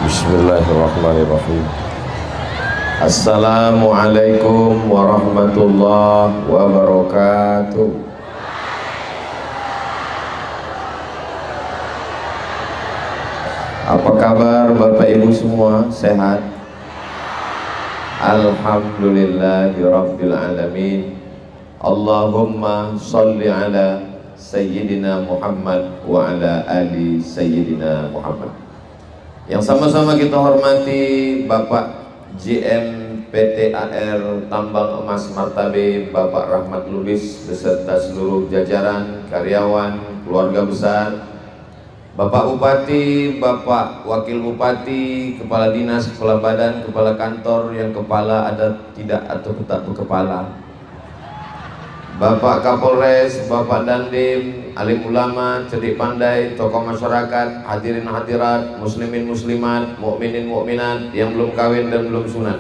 Bismillahirrahmanirrahim. Assalamualaikum warahmatullahi wabarakatuh. Apa kabar Bapak Ibu semua? Sehat? Alhamdulillahirabbil alamin. Allahumma sholli ala Sayyidina Muhammad wa ala ali Sayyidina Muhammad. Yang sama-sama kita hormati Bapak GM PT AR Tambang Emas Martabe, Bapak Rahmat Lubis beserta seluruh jajaran, karyawan, keluarga besar, Bapak Bupati, Bapak Wakil Bupati, Kepala Dinas, Kepala Badan, Kepala Kantor, yang kepala ada tidak atau tetap berkepala, Bapak Kapolres, Bapak Dandim, alim ulama, cerdik pandai, tokoh masyarakat, hadirin hadirat, muslimin muslimat, mukminin mukminat yang belum kawin dan belum sunat.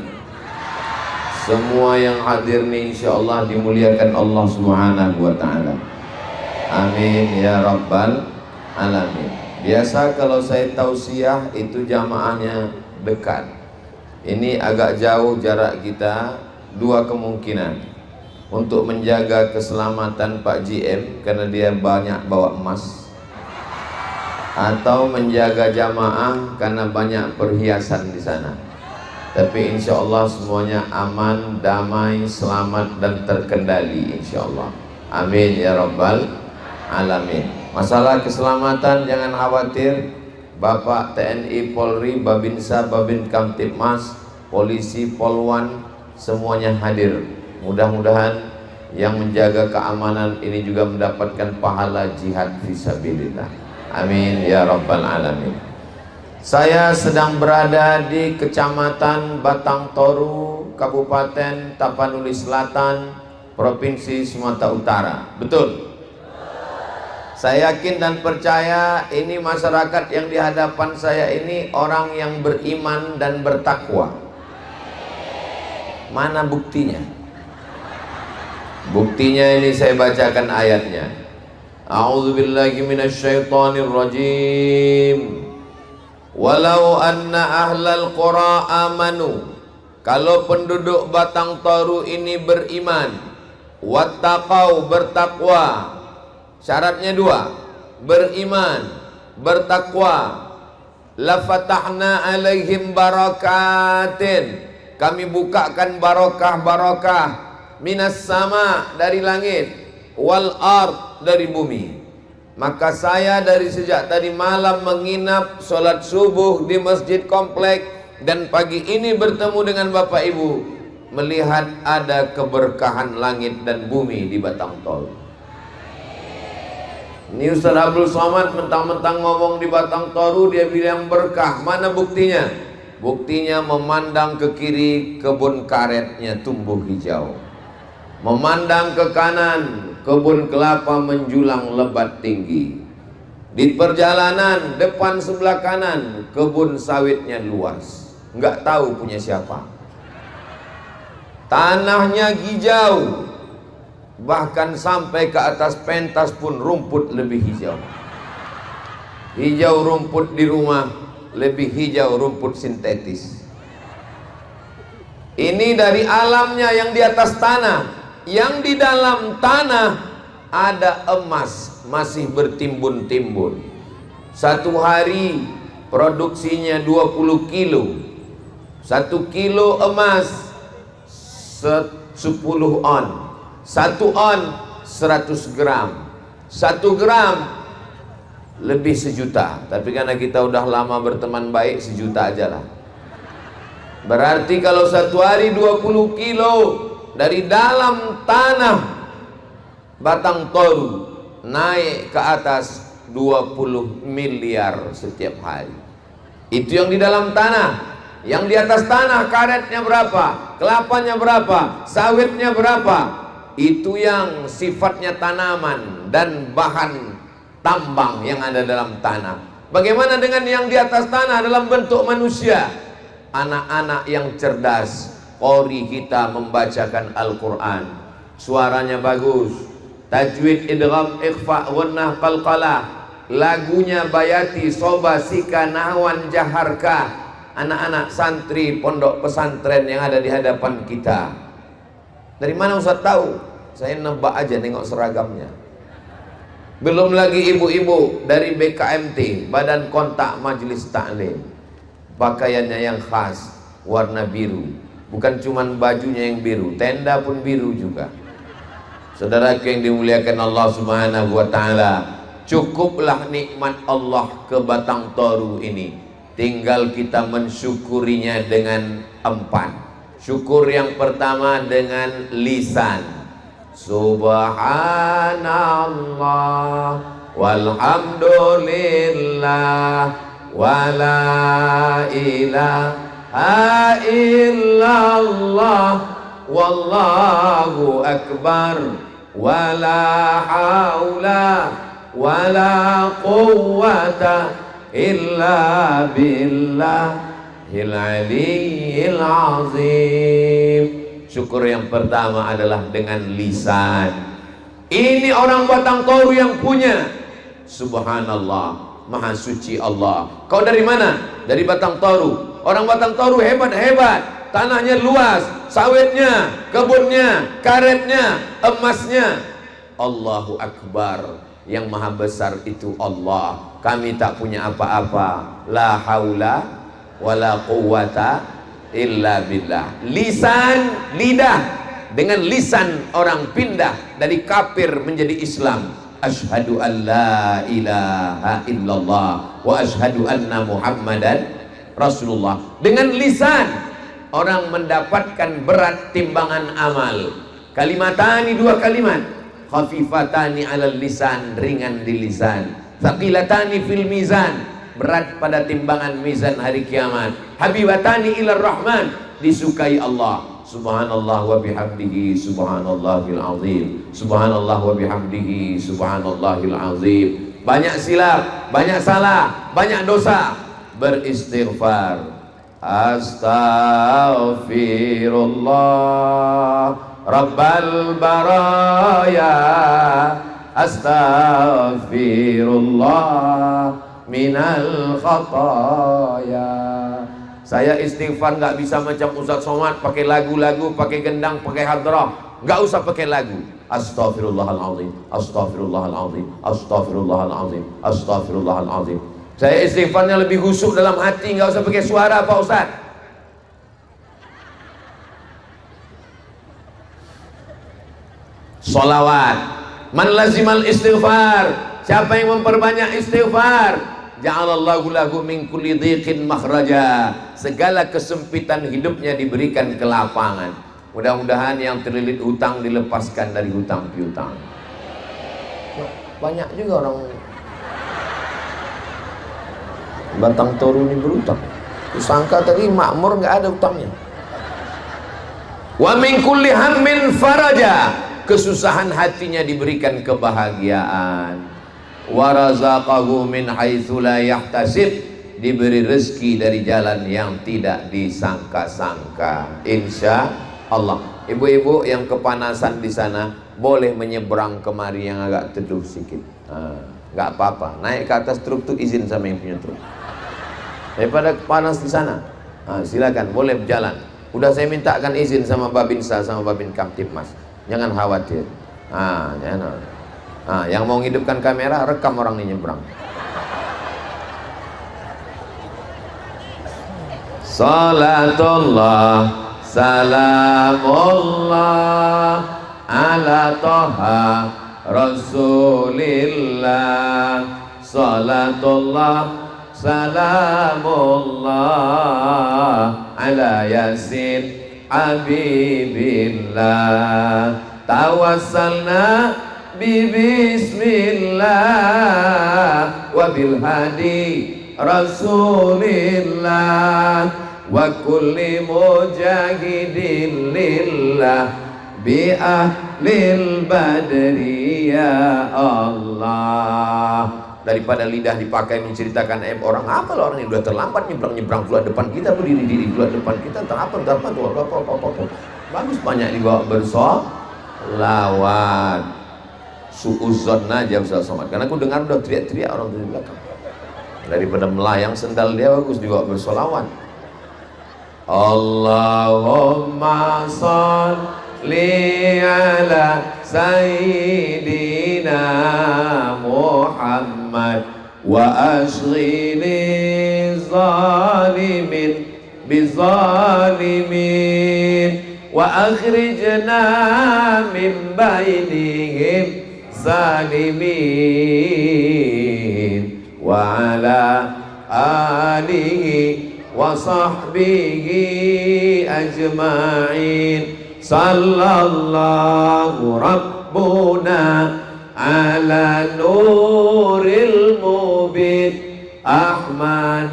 Semua yang hadir nih insyaallah dimuliakan Allah Subhanahu wa taala. Amin ya rabbal alamin. Biasa kalau saya tausiah itu jamaahnya dekat. Ini agak jauh jarak kita, dua kemungkinan. Untuk menjaga keselamatan Pak GM karena dia banyak bawa emas, atau menjaga jamaah karena banyak perhiasan di sana. Tapi insya Allah semuanya aman, damai, selamat dan terkendali insya Allah. Amin ya rabbal alamin. Masalah keselamatan jangan khawatir. Bapak TNI, Polri, Babinsa, Babin Kamtibmas, Polisi, Polwan semuanya hadir. Mudah-mudahan yang menjaga keamanan ini juga mendapatkan pahala jihad fisabilillah. Amin ya rabbal alamin. Saya sedang berada di Kecamatan Batang Toru, Kabupaten Tapanuli Selatan, Provinsi Sumatera Utara. Betul? Saya yakin dan percaya ini masyarakat yang di hadapan saya ini orang yang beriman dan bertakwa. Mana buktinya? Buktinya ini saya bacakan ayatnya. A'udzubillahi minasyaitonirrajim. Walau anna ahlal qura amanu, kalau penduduk Batang Toru ini beriman, wattaqau, bertakwa. Syaratnya dua, beriman, bertakwa. Lafatahna alaihim barakatin, kami bukakan barokah-barokah, minas sama, dari langit, wal ard, dari bumi. Maka saya dari sejak tadi malam menginap sholat subuh di masjid komplek, dan pagi ini bertemu dengan Bapak Ibu, melihat ada keberkahan langit dan bumi di Batang Toru. Ini Ustaz Abdul Somad mentang-mentang ngomong di Batang Toru dia bilang berkah. Mana buktinya? Buktinya memandang ke kiri, kebun karetnya tumbuh hijau. Memandang ke kanan, kebun kelapa menjulang lebat tinggi. Di perjalanan depan sebelah kanan, kebun sawitnya luas. Nggak tahu punya siapa. Tanahnya hijau, bahkan sampai ke atas pentas pun rumput lebih hijau. Hijau rumput di rumah, lebih hijau rumput sintetis. Ini dari alamnya yang di atas tanah. Yang di dalam tanah ada emas masih bertimbun-timbun. Satu hari produksinya 20 kilo. 1 kilo emas 10 on. 1 on 100 gram. 1 gram lebih 1 juta. Tapi karena kita udah lama berteman baik, 1 juta aja lah. Berarti kalau satu hari 20 kilo dari dalam tanah Batang Toru naik ke atas 20 miliar setiap hari. Itu yang di dalam tanah. Yang di atas tanah karetnya berapa, kelapanya berapa, sawitnya berapa. Itu yang sifatnya tanaman dan bahan tambang yang ada dalam tanah. Bagaimana dengan yang di atas tanah dalam bentuk manusia? Anak-anak yang cerdas. Qori kita membacakan Al-Quran, suaranya bagus, tajwid, idgham, ikhfa, ghunnah, qalqalah, lagunya bayati, soba, sika, nahwan, jaharka, anak-anak santri pondok pesantren yang ada di hadapan kita. Dari mana Ustaz tahu? Saya nebak aja nengok seragamnya. Belum lagi ibu-ibu dari BKMT, Badan Kontak Majelis Taklim, pakaiannya yang khas, warna biru. Bukan cuman bajunya yang biru, tenda pun biru juga. Saudaraku yang dimuliakan Allah Subhanahu wa Ta'ala, cukuplah nikmat Allah ke Batang Toru ini. Tinggal kita mensyukurinya dengan 4. Syukur yang pertama dengan lisan. Subhanallah walhamdulillah wala ilaha illallah wallahu akbar wala haula wala quwwata illa billahil aliyyil azim. Syukur yang pertama adalah dengan lisan. Ini orang Batang Toru yang punya. Subhanallah, maha suci Allah. Kau dari mana? Dari Batang Toru. Orang Batang Toru hebat-hebat. Tanahnya luas, sawitnya, kebunnya, karetnya, emasnya. Allahu Akbar. Yang maha besar itu Allah. Kami tak punya apa-apa. La haula wala quwwata illa billah. Lisan, lidah. Dengan lisan orang pindah dari kafir menjadi Islam. Asyhadu an la ilaha illallah wa asyhadu anna muhammadan rasulullah. Dengan lisan orang mendapatkan berat timbangan amal. Kalimatani, 2 kalimat. Khafifatani alal lisan, ringan di lisan. Thaqilatani fil mizan, berat pada timbangan mizan hari kiamat. Habibatani ilar rahman, disukai Allah. Subhanallah wa bihamdihi subhanallahil azim. Subhanallah wa bihamdihi subhanallahil azim. Banyak silap, banyak salah, banyak dosa. Beristighfar. Astaghfirullah Rabbal baraya. Astaghfirullah minal khataya. Saya istighfar nggak bisa macam Ustaz Somad pakai lagu-lagu, pakai gendang, pakai hadrah. Nggak usah pakai lagu. Astaghfirullahaladzim, astaghfirullahaladzim, astaghfirullahaladzim, astaghfirullahaladzim. Saya istighfarnya lebih khusyuk dalam hati, nggak usah pakai suara Pak Ustaz. Salawat. Man lazimal istighfar, siapa yang memperbanyak istighfar, ja'alallahu lahu min kulli dhiqin makhraja. Segala kesempitan hidupnya diberikan kelapangan. Mudah-mudahan yang terlilit hutang dilepaskan dari hutang piutang. Banyak juga orang Batang Toru ini berutang. Kusangka tadi makmur nggak ada hutangnya. Wa min kulli hammin faraja, kesusahan hatinya diberikan kebahagiaan. Wa razaqahu min haitsu la yahtasib, diberi rezeki dari jalan yang tidak disangka-sangka. Insya Allah. Ibu-ibu yang kepanasan di sana boleh menyeberang kemari yang agak teduh sedikit. Nggak apa-apa. Naik ke atas truk tuh izin sama yang punya truk. Daripada panas di sana, silakan boleh berjalan. Udah saya mintakan izin sama Babinsa sama Babin Kamtipmas. Jangan khawatir. Jangan. Yang mau menghidupkan kamera, rekam orang ini nyebrang. Salatullah salamullah ala toha rasulillah. Salatullah salamullah ala yasin habibillah. Tawassalna bismillah wa bil hadi rasulillah wa kulli mujahidin lillah bi ahlil badri ya Allah. Daripada lidah dipakai menceritakan aib orang, apa loh orang yang udah terlambat nyebrang keluar depan kita, berdiri keluar depan kita, apa bagus, banyak dibawa bersolawat. Suuzon aja Ustaz Somad, karena aku dengar udah teriak-teriak orang di belakang. Daripada melayang sendal dia, bagus dibawa bersolawat. Allahumma sholli ala sayyidina Muhammad wa ashghili zalimin bizalimin wa akhrijna min bainihim salimin wa ala alihi wa sahbihi ajma'in. Sallallahu rabbuna ala nuril mubin Ahmad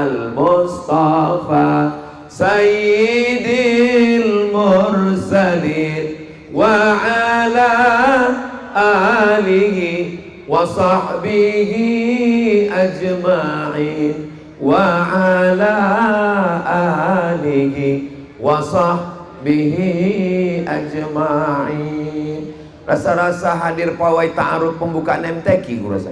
al-Mustafa Sayyidil Mursalin wa ala alihi wa sahbihi ajma'in wa ala alihi wa sahbihi ajma'in. Rasa-rasa hadir pawai ta'aruf pembukaan MTQ kurasa.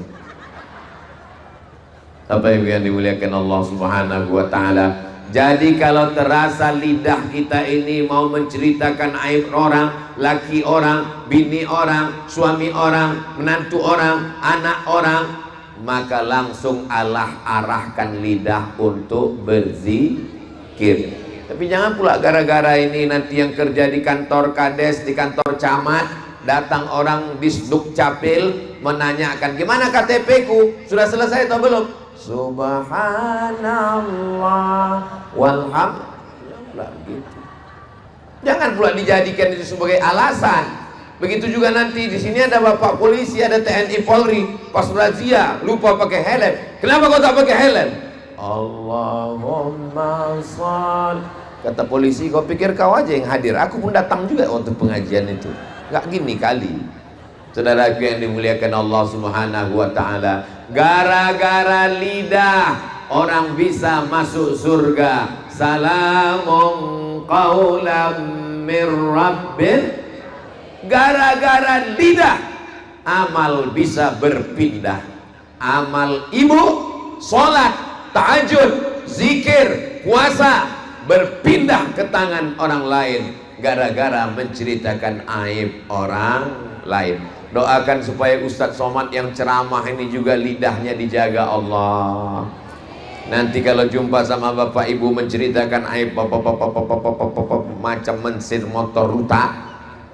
Apa yang dimuliakan Allah Subhanahu wa taala. Jadi kalau terasa lidah kita ini mau menceritakan aib orang, laki orang, bini orang, suami orang, menantu orang, anak orang, maka langsung Allah arahkan lidah untuk berzikir. Tapi jangan pula gara-gara ini nanti yang kerja di kantor kades, di kantor camat, datang orang disduk capil menanyakan gimana KTP ku, sudah selesai atau belum? Subhanallah walhamdulillah gitu. Jangan pula dijadikan itu sebagai alasan. Begitu juga nanti di sini ada bapak polisi, ada TNI Polri, pas razia lupa pakai helm. Kenapa kau tak pakai helm? Allahumma shall. Kata polisi, kau pikir kau aja yang hadir? Aku pun datang juga untuk pengajian itu. Gak gini kali. Saudaraku yang dimuliakan Allah Subhanahu wa taala, gara-gara lidah orang bisa masuk surga. Salamun qaulam mir rabbin. Gara-gara lidah amal bisa berpindah. Amal ibu, sholat, tahajud, zikir, puasa berpindah ke tangan orang lain gara-gara menceritakan aib orang lain. Doakan supaya Ustadz Somad yang ceramah ini juga lidahnya dijaga Allah. Nanti kalau jumpa sama bapak ibu menceritakan aib macam mensir motor ruta,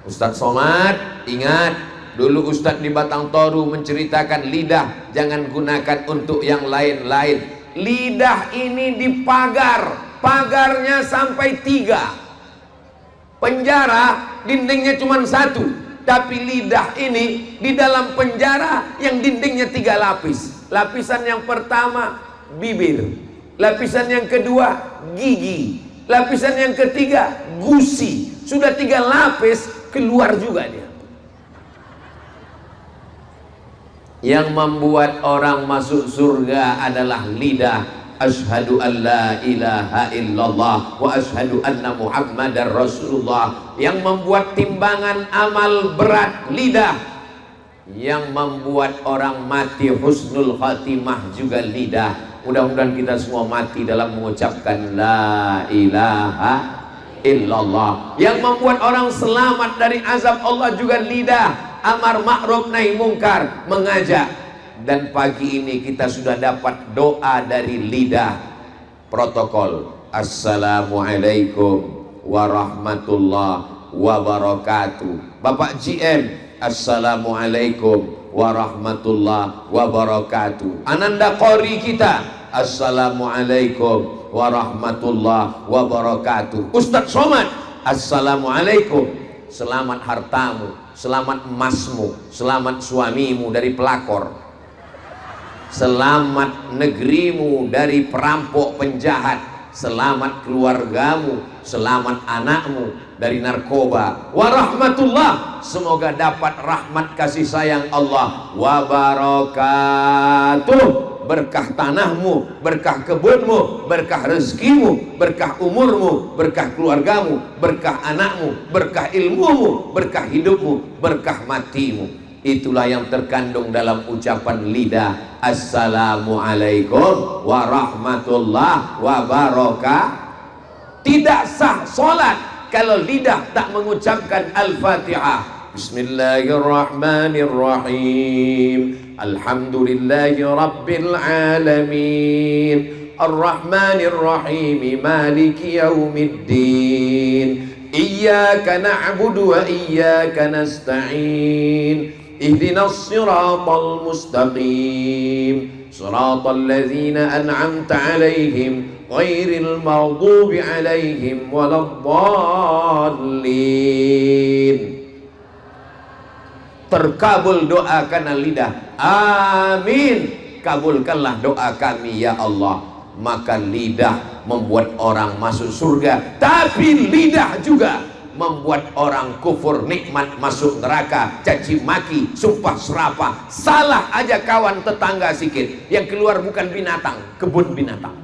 Ustadz Somad ingat dulu Ustadz di Batang Toru menceritakan lidah jangan gunakan untuk yang lain-lain. Lidah ini dipagar, pagarnya sampai 3. Penjara dindingnya cuma 1. Tapi lidah ini di dalam penjara yang dindingnya 3 lapis. Lapisan yang pertama bibir, lapisan yang kedua gigi, lapisan yang ketiga gusi. Sudah 3 lapis, keluar juga dia. Yang membuat orang masuk surga adalah lidah. Asyhadu an la ilaha illallah wa asyhadu anna muhammadar rasulullah. Yang membuat timbangan amal berat lidah. Yang membuat orang mati husnul khatimah juga lidah. Mudah-mudahan kita semua mati dalam mengucapkan la ilaha illallah. Yang membuat orang selamat dari azab Allah juga lidah. Amar ma'ruf nahi mungkar, mengajak. Dan pagi ini kita sudah dapat doa dari lidah. Protokol. Assalamualaikum warahmatullahi wabarakatuh. Bapak GM, Assalamualaikum warahmatullahi wabarakatuh. Ananda Qori kita, Assalamualaikum warahmatullahi wabarakatuh. Ustadz Somad, Assalamualaikum. Selamat hartamu, selamat emasmu, selamat suamimu dari pelakor, selamat negerimu dari perampok penjahat, selamat keluargamu, selamat anakmu dari narkoba. Warahmatullah, semoga dapat rahmat kasih sayang Allah. Wabarakatuh, berkah tanahmu, berkah kebunmu, berkah rezekimu, berkah umurmu, berkah keluargamu, berkah anakmu, berkah ilmumu, berkah hidupmu, berkah matimu. Itulah yang terkandung dalam ucapan lidah. Assalamualaikum warahmatullahi wabarakatuh. Tidak sah solat kalau lidah tak mengucapkan Al-Fatihah. Bismillahirrahmanirrahim. Alhamdulillahi Rabbil Alamin. Ar-Rahmanir Rahim. Maliki Yaumiddin. Iyyaka na'budu wa iyyaka nasta'in. Ihdinas siratal mustaqim. Siratal ladzina an'amta 'alaihim ghairil maghdubi 'alaihim waladdallin. Terkabul doa karena lidah. Amin. Kabulkanlah doa kami ya Allah. Maka lidah membuat orang masuk surga, tapi lidah juga membuat orang kufur nikmat masuk neraka, caci maki, sumpah serapah. Salah aja kawan tetangga sikit, yang keluar bukan binatang, kebun binatang.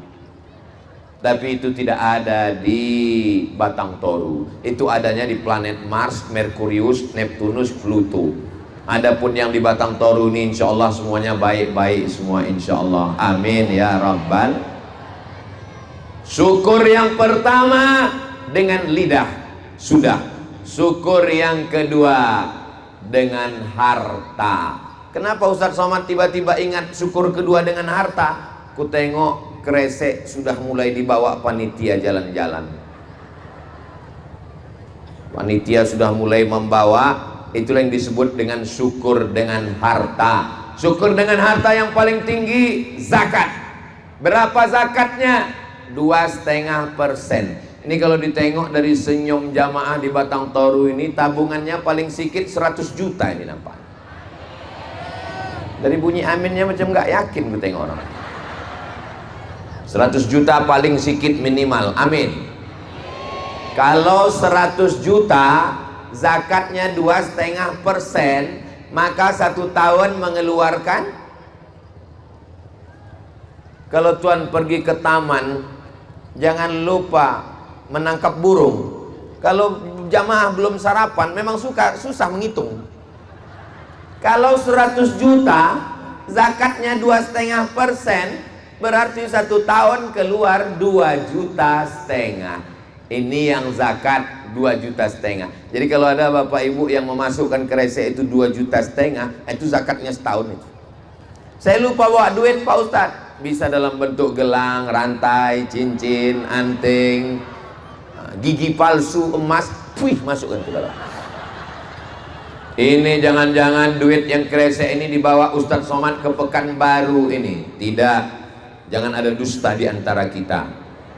Tapi itu tidak ada di Batang Toru. Itu adanya di planet Mars, Merkurius, Neptunus, Pluto. Adapun yang di Batang Toru ini insya Allah semuanya baik-baik semua insya Allah. Amin ya Rabbal. Syukur yang pertama dengan lidah sudah. Syukur yang kedua dengan harta. Kenapa Ustadz Somad tiba-tiba ingat syukur kedua dengan harta? Ku tengok kresek sudah mulai dibawa panitia jalan-jalan. Panitia sudah mulai membawa. Itulah yang disebut dengan syukur dengan harta. Syukur dengan harta yang paling tinggi zakat. Berapa zakatnya? 2,5%. Ini kalau ditengok dari senyum jamaah di Batang Toru ini, tabungannya paling sedikit 100 juta ini nampak. Dari bunyi aminnya macam nggak yakin gue tengok orang. 100 juta paling sedikit minimal. Amin. Kalau 100 juta zakatnya 2,5%, maka 1 tahun mengeluarkan, kalau tuan pergi ke taman jangan lupa menangkap burung. Kalau jamaah belum sarapan memang susah menghitung. Kalau 100 juta zakatnya 2,5%, berarti 1 tahun keluar 2,5 juta. Ini yang zakat 2,5 juta. Jadi kalau ada bapak ibu yang memasukkan kresek itu 2,5 juta, itu zakatnya setahun itu. Saya lupa bawa duit Pak Ustadz. Bisa dalam bentuk gelang, rantai, cincin, anting, gigi palsu, emas, masukkan ke dalam. Ini jangan-jangan duit yang kresek ini dibawa Ustadz Somad ke Pekanbaru ini. Tidak. Jangan ada dusta di antara kita.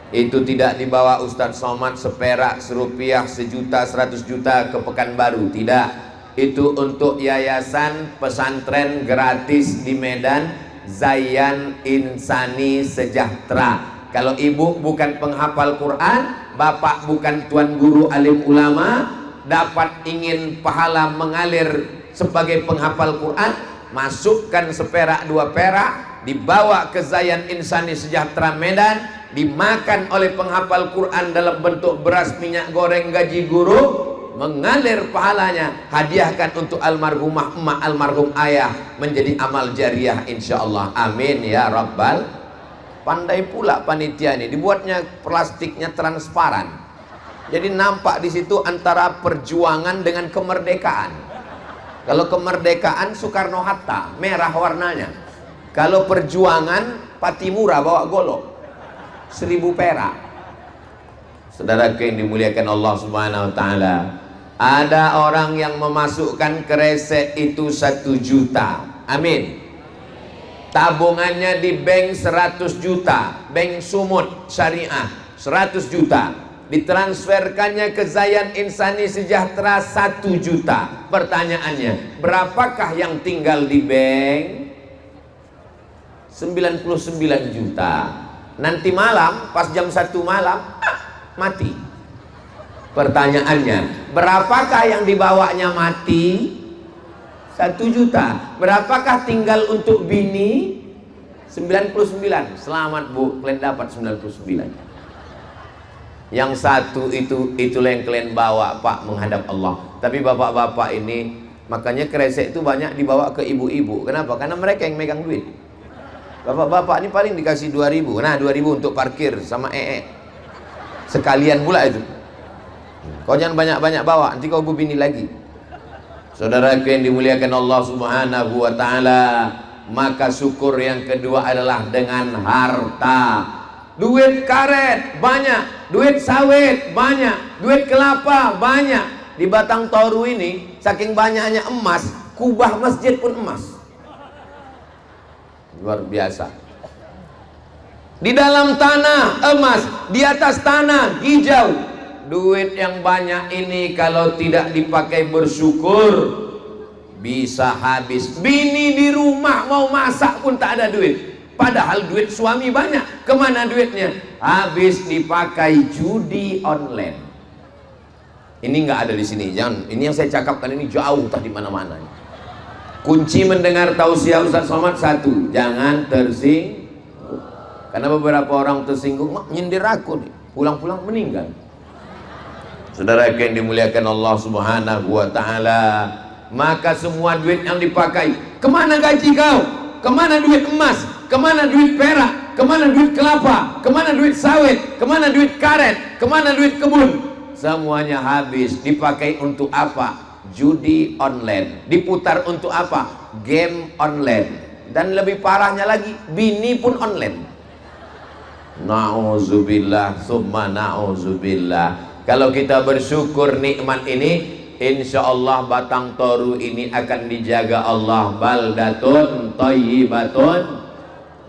Itu tidak dibawa Ustadz Somad seperak, serupiah, sejuta, 100 juta ke Pekanbaru. Tidak. Itu untuk yayasan pesantren gratis di Medan, Zayan Insani Sejahtera. Kalau ibu bukan penghafal Quran, bapak bukan tuan guru alim ulama, dapat ingin pahala mengalir sebagai penghafal Quran, masukkan seperak 2 perak, dibawa ke Zayan Insani Sejahtera Medan, dimakan oleh penghafal Quran dalam bentuk beras, minyak goreng, gaji guru, mengalir pahalanya, hadiahkan untuk almarhumah emak, almarhum ayah, menjadi amal jariah insyaallah. Amin ya Rabbal. Pandai pula panitia ini, dibuatnya plastiknya transparan, jadi nampak di situ antara perjuangan dengan kemerdekaan. Kalau kemerdekaan Soekarno Hatta merah warnanya, kalau perjuangan Patimura bawa golok 1.000 perak. Saudara yang dimuliakan Allah Subhanahu wa taala, ada orang yang memasukkan kresek itu 1 juta. Amin. Tabungannya di bank 100 juta, bank Sumut Syariah 100 juta. Ditransferkannya ke Zayan Insani Sejahtera 1 juta. Pertanyaannya, berapakah yang tinggal di bank? 99 juta. Nanti malam pas jam 1 malam mati. Pertanyaannya, berapakah yang dibawanya mati? 1 juta. Berapakah tinggal untuk bini? 99. Selamat Bu, kalian dapat 99. Yang satu itulah yang kalian bawa Pak menghadap Allah. Tapi bapak-bapak ini, makanya kresek itu banyak dibawa ke ibu-ibu. Kenapa? Karena mereka yang megang duit. Bapak-bapak ini paling dikasih 2.000. Nah 2.000 untuk parkir sama sekalian pula itu. Kau jangan banyak-banyak bawa, nanti kau bini lagi. Saudaraku yang dimuliakan Allah Subhanahu wa ta'ala, maka syukur yang kedua adalah dengan harta. Duit karet banyak, duit sawit banyak, duit kelapa banyak. Di Batang Toru ini saking banyaknya emas, kubah masjid pun emas. Luar biasa. Di dalam tanah emas, di atas tanah hijau. Duit yang banyak ini kalau tidak dipakai bersyukur bisa habis. Bini di rumah mau masak pun tak ada duit, padahal duit suami banyak. Kemana duitnya? Habis dipakai judi online. Ini nggak ada di sini, jangan. Ini yang saya cakapkan ini jauh tadi mana-mana. Kunci mendengar tausiah Ustaz Somad satu, jangan tersinggung. Karena beberapa orang tersinggung, mak nyindir aku nih, pulang-pulang meninggal. Saudara yang dimuliakan Allah Subhanahu wa ta'ala, maka semua duit yang dipakai, kemana gaji kau? Kemana duit emas? Kemana duit perak? Kemana duit kelapa? Kemana duit sawit? Kemana duit karet? Kemana duit kebun? Semuanya habis. Dipakai untuk apa? Judi online. Diputar untuk apa? Game online. Dan lebih parahnya lagi, bini pun online. Na'udzubillah summa na'udzubillah. Kalau kita bersyukur nikmat ini, insya Allah Batang Toru ini akan dijaga Allah. Baldatun thayyibatun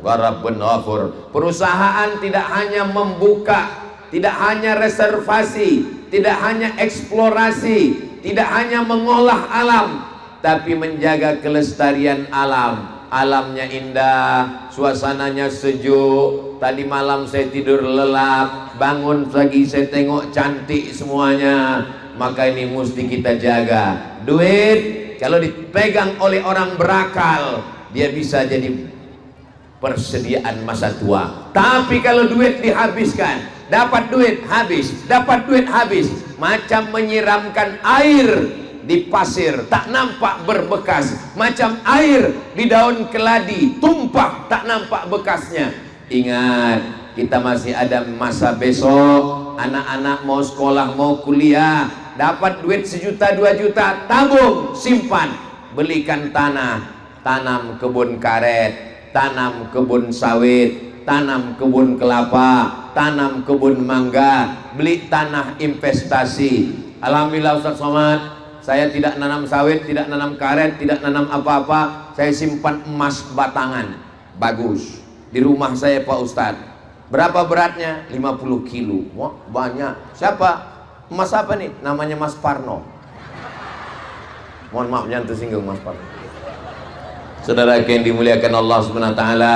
wa rabbun ghafur. Perusahaan tidak hanya membuka, tidak hanya reservasi, tidak hanya eksplorasi, tidak hanya mengolah alam, tapi menjaga kelestarian alam. Alamnya indah, suasananya sejuk. Tadi malam saya tidur lelap, bangun pagi saya tengok cantik semuanya. Maka ini mesti kita jaga. Duit kalau dipegang oleh orang berakal, dia bisa jadi persediaan masa tua. Tapi kalau duit dihabiskan, dapat duit habis, dapat duit habis, macam menyiramkan air di pasir, tak nampak berbekas. Macam air di daun keladi, tumpah tak nampak bekasnya. Ingat, kita masih ada masa besok. Anak-anak mau sekolah, mau kuliah, dapat duit 1 juta 2 juta, tabung, simpan, belikan tanah, tanam kebun karet, tanam kebun sawit, tanam kebun kelapa, tanam kebun mangga, beli tanah investasi. Alhamdulillah Ustaz Somad, saya tidak nanam sawit, tidak nanam karet, tidak nanam apa-apa. Saya simpan emas batangan, bagus. Di rumah saya Pak Ustadz. Berapa beratnya? 50 kilo. Wah banyak. Siapa? Emas apa nih? Namanya Mas Parno. Mohon maaf jangan tersinggung Mas Parno. Saudara yang dimuliakan Allah Subhanahu wa ta'ala,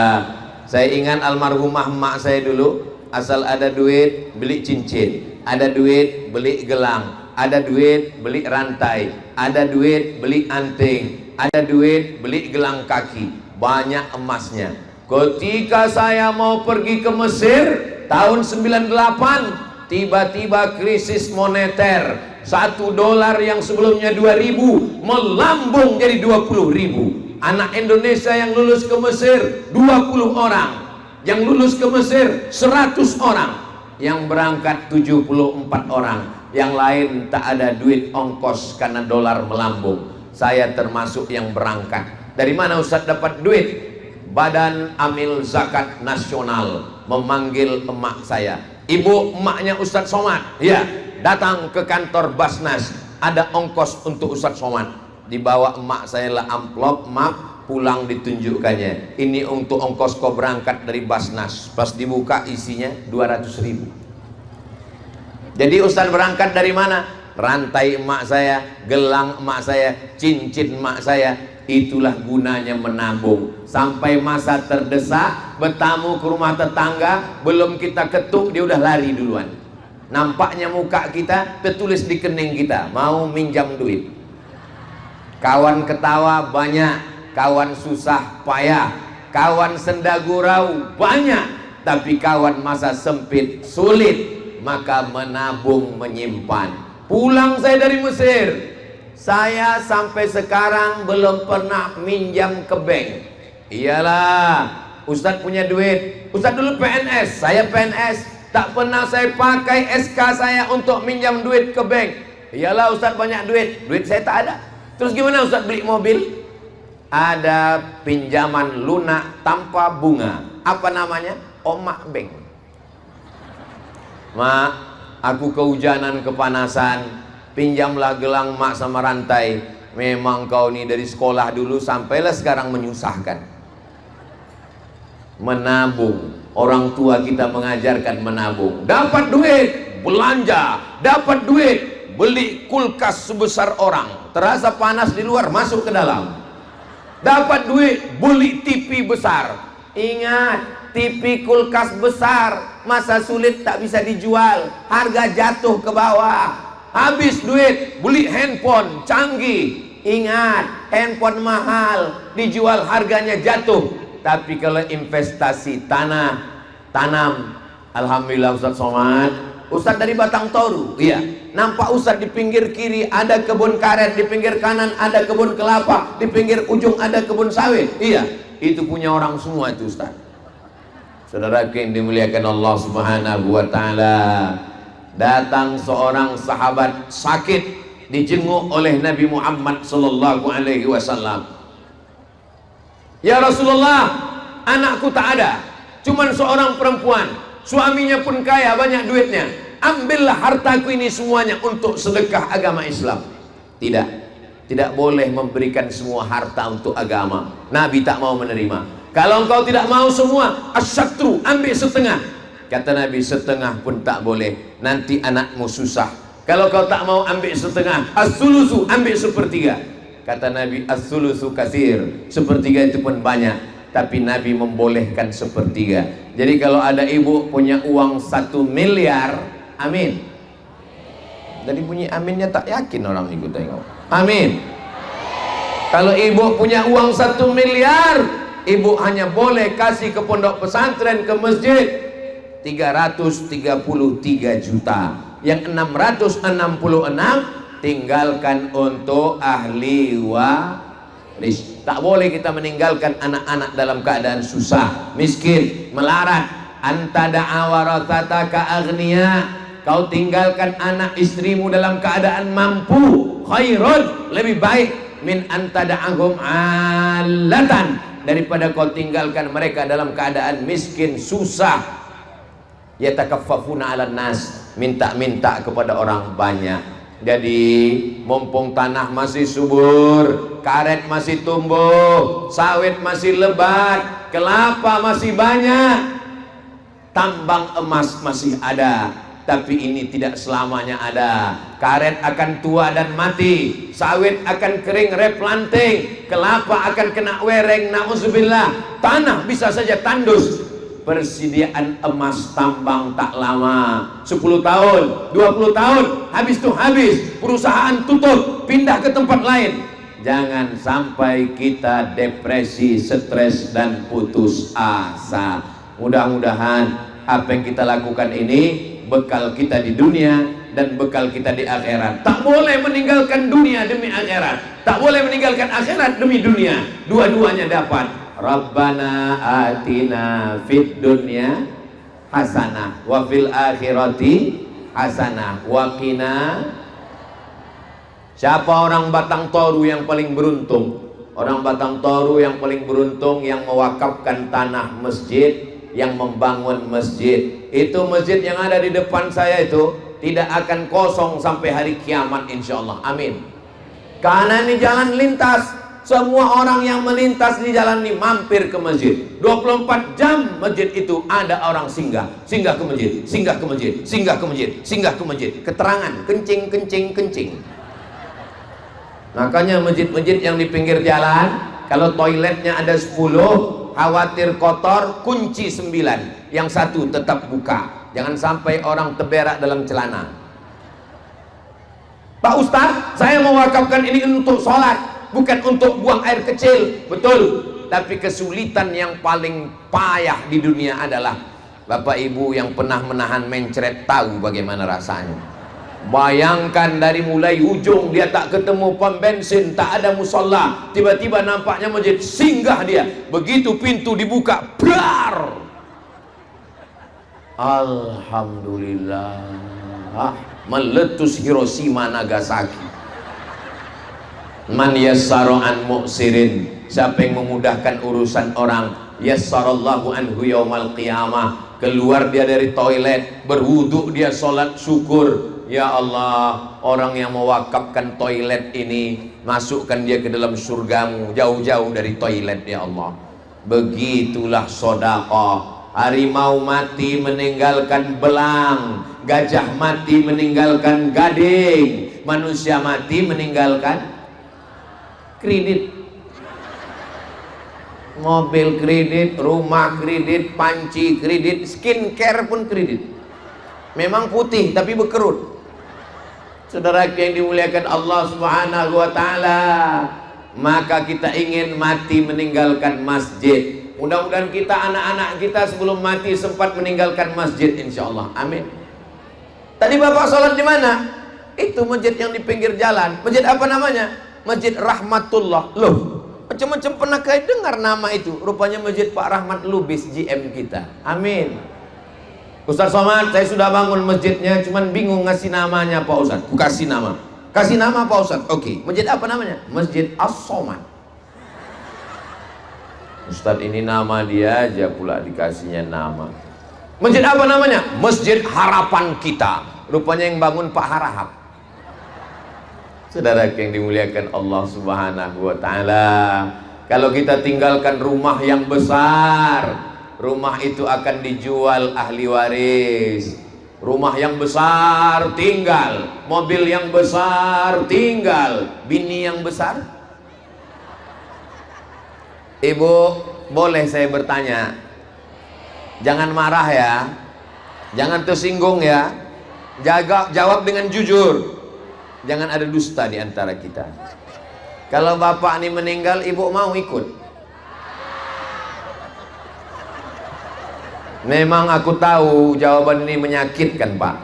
saya ingat almarhumah emak saya dulu, asal ada duit beli cincin, ada duit beli gelang, ada duit beli rantai, ada duit beli anting, ada duit beli gelang kaki, banyak emasnya. Ketika saya mau pergi ke Mesir tahun 98, tiba-tiba krisis moneter. 1 dolar yang sebelumnya 2.000 melambung jadi 20.000. Anak Indonesia yang lulus ke Mesir 20 orang, yang lulus ke Mesir 100 orang, yang berangkat 74 orang, yang lain tak ada duit ongkos karena dolar melambung. Saya termasuk yang berangkat. Dari mana Ustaz dapat duit? Badan Amil Zakat Nasional memanggil emak saya, ibu emaknya Ustaz Somad, ya, datang ke kantor Basnas, ada ongkos untuk Ustaz Somad. Dibawa emak saya lah amplop, map, pulang ditunjukkannya, ini untuk ongkos kau berangkat dari Basnas. Pas dibuka isinya 200.000. Jadi Ustaz berangkat dari mana? Rantai emak saya, gelang emak saya, cincin emak saya. Itulah gunanya menabung. Sampai masa terdesak, bertamu ke rumah tetangga, belum kita ketuk dia udah lari duluan. Nampaknya muka kita tertulis di kening kita, mau minjam duit. Kawan ketawa banyak, kawan susah payah, kawan senda gurau banyak, tapi kawan masa sempit sulit. Maka menabung, menyimpan. Pulang saya dari Mesir, saya sampai sekarang belum pernah minjam ke bank. Iyalah, Ustadz punya duit. Ustadz dulu PNS, saya PNS. Tak pernah saya pakai SK saya untuk minjam duit ke bank. Iyalah Ustaz banyak duit, duit saya tak ada. Terus gimana Ustaz beli mobil? Ada pinjaman lunak tanpa bunga. Apa namanya? Omak bank. Mak, aku kehujanan kepanasan, pinjamlah gelang mak sama rantai. Memang kau ni dari sekolah dulu sampailah sekarang menyusahkan. Menabung. Orang tua kita mengajarkan menabung. Dapat duit, belanja. Dapat duit, beli kulkas sebesar orang. Terasa panas di luar, masuk ke dalam. Dapat duit, beli TV besar. Ingat, TV kulkas besar, masa sulit tak bisa dijual. Harga jatuh ke bawah. Habis duit, beli handphone canggih. Ingat, handphone mahal, dijual harganya jatuh. Tapi kalau investasi tanah, tanam, alhamdulillah Ustaz Somad. Ustaz dari Batang Toru, iya. Nampak Ustaz di pinggir kiri ada kebun karet, di pinggir kanan ada kebun kelapa, di pinggir ujung ada kebun sawit. Iya, itu punya orang semua itu Ustaz. Saudara yang dimuliakan Allah Subhanahu wa taala. Datang seorang sahabat sakit, dijenguk oleh Nabi Muhammad sallallahu alaihi wasallam. Ya Rasulullah, anakku tak ada, cuman seorang perempuan, suaminya pun kaya, banyak duitnya. Ambillah hartaku ini semuanya untuk sedekah agama Islam. Tidak, tidak boleh memberikan semua harta untuk agama. Nabi tak mau menerima. Kalau engkau tidak mau semua, asyatru, ambil setengah. Kata Nabi, setengah pun tak boleh, nanti anakmu susah. Kalau kau tak mau ambil setengah, as-sulusu, ambil sepertiga. Kata Nabi, as-sulusu katsir, sepertiga itu pun banyak. Tapi Nabi membolehkan sepertiga. Jadi kalau ada ibu punya uang 1 miliar, amin. Jadi bunyi aminnya tak yakin orang ikut tengok. Amin. Kalau ibu punya uang 1 miliar, ibu hanya boleh kasih ke pondok pesantren, ke masjid 333 juta. Yang 666 tinggalkan untuk ahli waris. Tak boleh kita meninggalkan anak-anak dalam keadaan susah, miskin, melarat. Anta da'a warathataka aghniya, kau tinggalkan anak istrimu dalam keadaan mampu, khairun, lebih baik min anta da'ahum alatan, daripada kau tinggalkan mereka dalam keadaan miskin, susah. Yatakaffafuna 'alan nas, minta-minta kepada orang banyak. Jadi mumpung tanah masih subur, karet masih tumbuh, sawit masih lebat, kelapa masih banyak, tambang emas masih ada. Tapi ini tidak selamanya ada. Karet akan tua dan mati, sawit akan kering replanting, kelapa akan kena wereng, na'udzubillah. Tanah bisa saja tandus. Persediaan emas tambang tak lama, 10 tahun, 20 tahun, habis tuh habis, perusahaan tutup, pindah ke tempat lain. Jangan sampai kita depresi, stres dan putus asa. Mudah-mudahan apa yang kita lakukan ini bekal kita di dunia dan bekal kita di akhirat. Tak boleh meninggalkan dunia demi akhirat, tak boleh meninggalkan akhirat demi dunia. Dua-duanya dapat. Rabbana atina fid dunya hasanah wa fil akhirati hasanah wa qina. Siapa orang Batang Toru yang paling beruntung? Orang Batang Toru yang paling beruntung yang mewakafkan tanah masjid, yang membangun masjid. Itu masjid yang ada di depan saya itu tidak akan kosong sampai hari kiamat insyaallah. Amin. Karena ini jalan lintas. Semua orang yang melintas di jalan ini mampir ke masjid. 24 jam masjid itu ada orang singgah. Singgah ke masjid, singgah ke masjid, singgah ke masjid, singgah ke masjid. Keterangan, kencing, kencing, kencing. Makanya masjid-masjid yang di pinggir jalan, kalau toiletnya ada 10, khawatir kotor, kunci 9. Yang satu tetap buka. Jangan sampai orang terberak dalam celana. Pak Ustadz, saya mewakafkan ini untuk sholat, bukan untuk buang air kecil. Betul, tapi kesulitan yang paling payah di dunia adalah Bapak Ibu yang pernah menahan mencret tahu bagaimana rasanya. Bayangkan dari mulai ujung dia tak ketemu pom bensin, tak ada musola, tiba-tiba nampaknya masjid, singgah dia. Begitu pintu dibuka, brar, Alhamdulillah, meletus Hiroshima Nagasaki. Man yassara an muksirin, siapa yang memudahkan urusan orang, yassarallahu anhu yaumal qiyamah. Keluar dia dari toilet, berwudu dia sholat syukur. Ya Allah, orang yang mewakafkan toilet ini, masukkan dia ke dalam surgamu, jauh-jauh dari toilet ya Allah. Begitulah sedekah. Harimau mati meninggalkan belang, gajah mati meninggalkan gading, manusia mati meninggalkan kredit. Mobil kredit, rumah kredit, panci kredit, skincare pun kredit. Memang putih tapi berkerut. Saudara yang dimuliakan Allah Subhanahu wa taala, maka kita ingin mati meninggalkan masjid. Mudah-mudahan kita, anak-anak kita sebelum mati sempat meninggalkan masjid, insyaallah. Amin. Tadi Bapak sholat di mana? Itu masjid yang di pinggir jalan. Masjid apa namanya? Masjid Rahmatullah. Loh, macam-macam pernah kalian dengar nama itu? Rupanya Masjid Pak Rahmat Lubis, GM kita. Amin. Ustaz Somad, saya sudah bangun masjidnya, cuman bingung ngasih namanya Pak Ustaz. Aku kasih nama. Kasih nama Pak Ustaz. Oke. Masjid apa namanya? Masjid As-Somad. Ustaz ini nama dia aja pula dikasihnya nama. Masjid apa namanya? Masjid Harapan Kita. Rupanya yang bangun Pak Harahap. Saudara yang dimuliakan Allah Subhanahu wa taala, kalau kita tinggalkan rumah yang besar, rumah itu akan dijual ahli waris. Rumah yang besar tinggal, mobil yang besar tinggal, bini yang besar. Ibu, boleh saya bertanya? Jangan marah ya, jangan tersinggung ya. Jawab dengan jujur. Jangan ada dusta di antara kita. Kalau bapak ini meninggal, ibu mau ikut? Memang aku tahu jawaban ini menyakitkan Pak,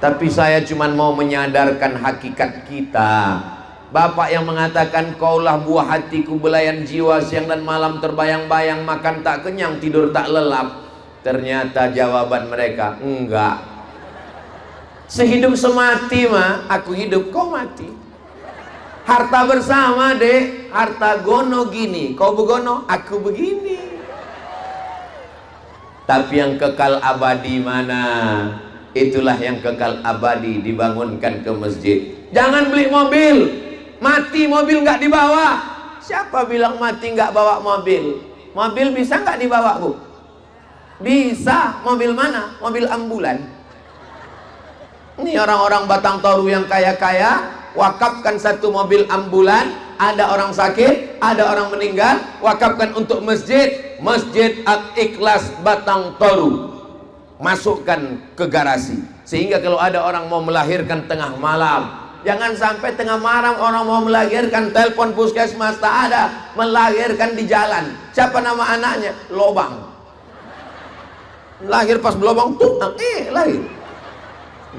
tapi saya cuma mau menyadarkan hakikat kita. Bapak yang mengatakan kaulah buah hatiku, belayan jiwa, siang dan malam terbayang-bayang, makan tak kenyang, tidur tak lelap. Ternyata jawaban mereka, enggak. Sehidup semati mah, aku hidup kau mati. Harta bersama dek, harta gono gini, kau begono, aku begini. Tapi yang kekal abadi mana? Itulah yang kekal abadi, dibangunkan ke masjid. Jangan beli mobil, mati mobil nggak dibawa. Siapa bilang mati nggak bawa mobil? Mobil bisa nggak dibawa Bu? Bisa. Mobil mana? Mobil ambulan. Ini orang-orang Batang Toru yang kaya-kaya, wakafkan satu mobil ambulan. Ada orang sakit, ada orang meninggal, wakafkan untuk masjid. Masjid Al-Ikhlas Batang Toru, masukkan ke garasi, sehingga kalau ada orang mau melahirkan tengah malam, jangan sampai tengah malam orang mau melahirkan, telepon puskesmas tak ada, melahirkan di jalan. Siapa nama anaknya? Lobang. Lahir pas belobang tuh, lahir.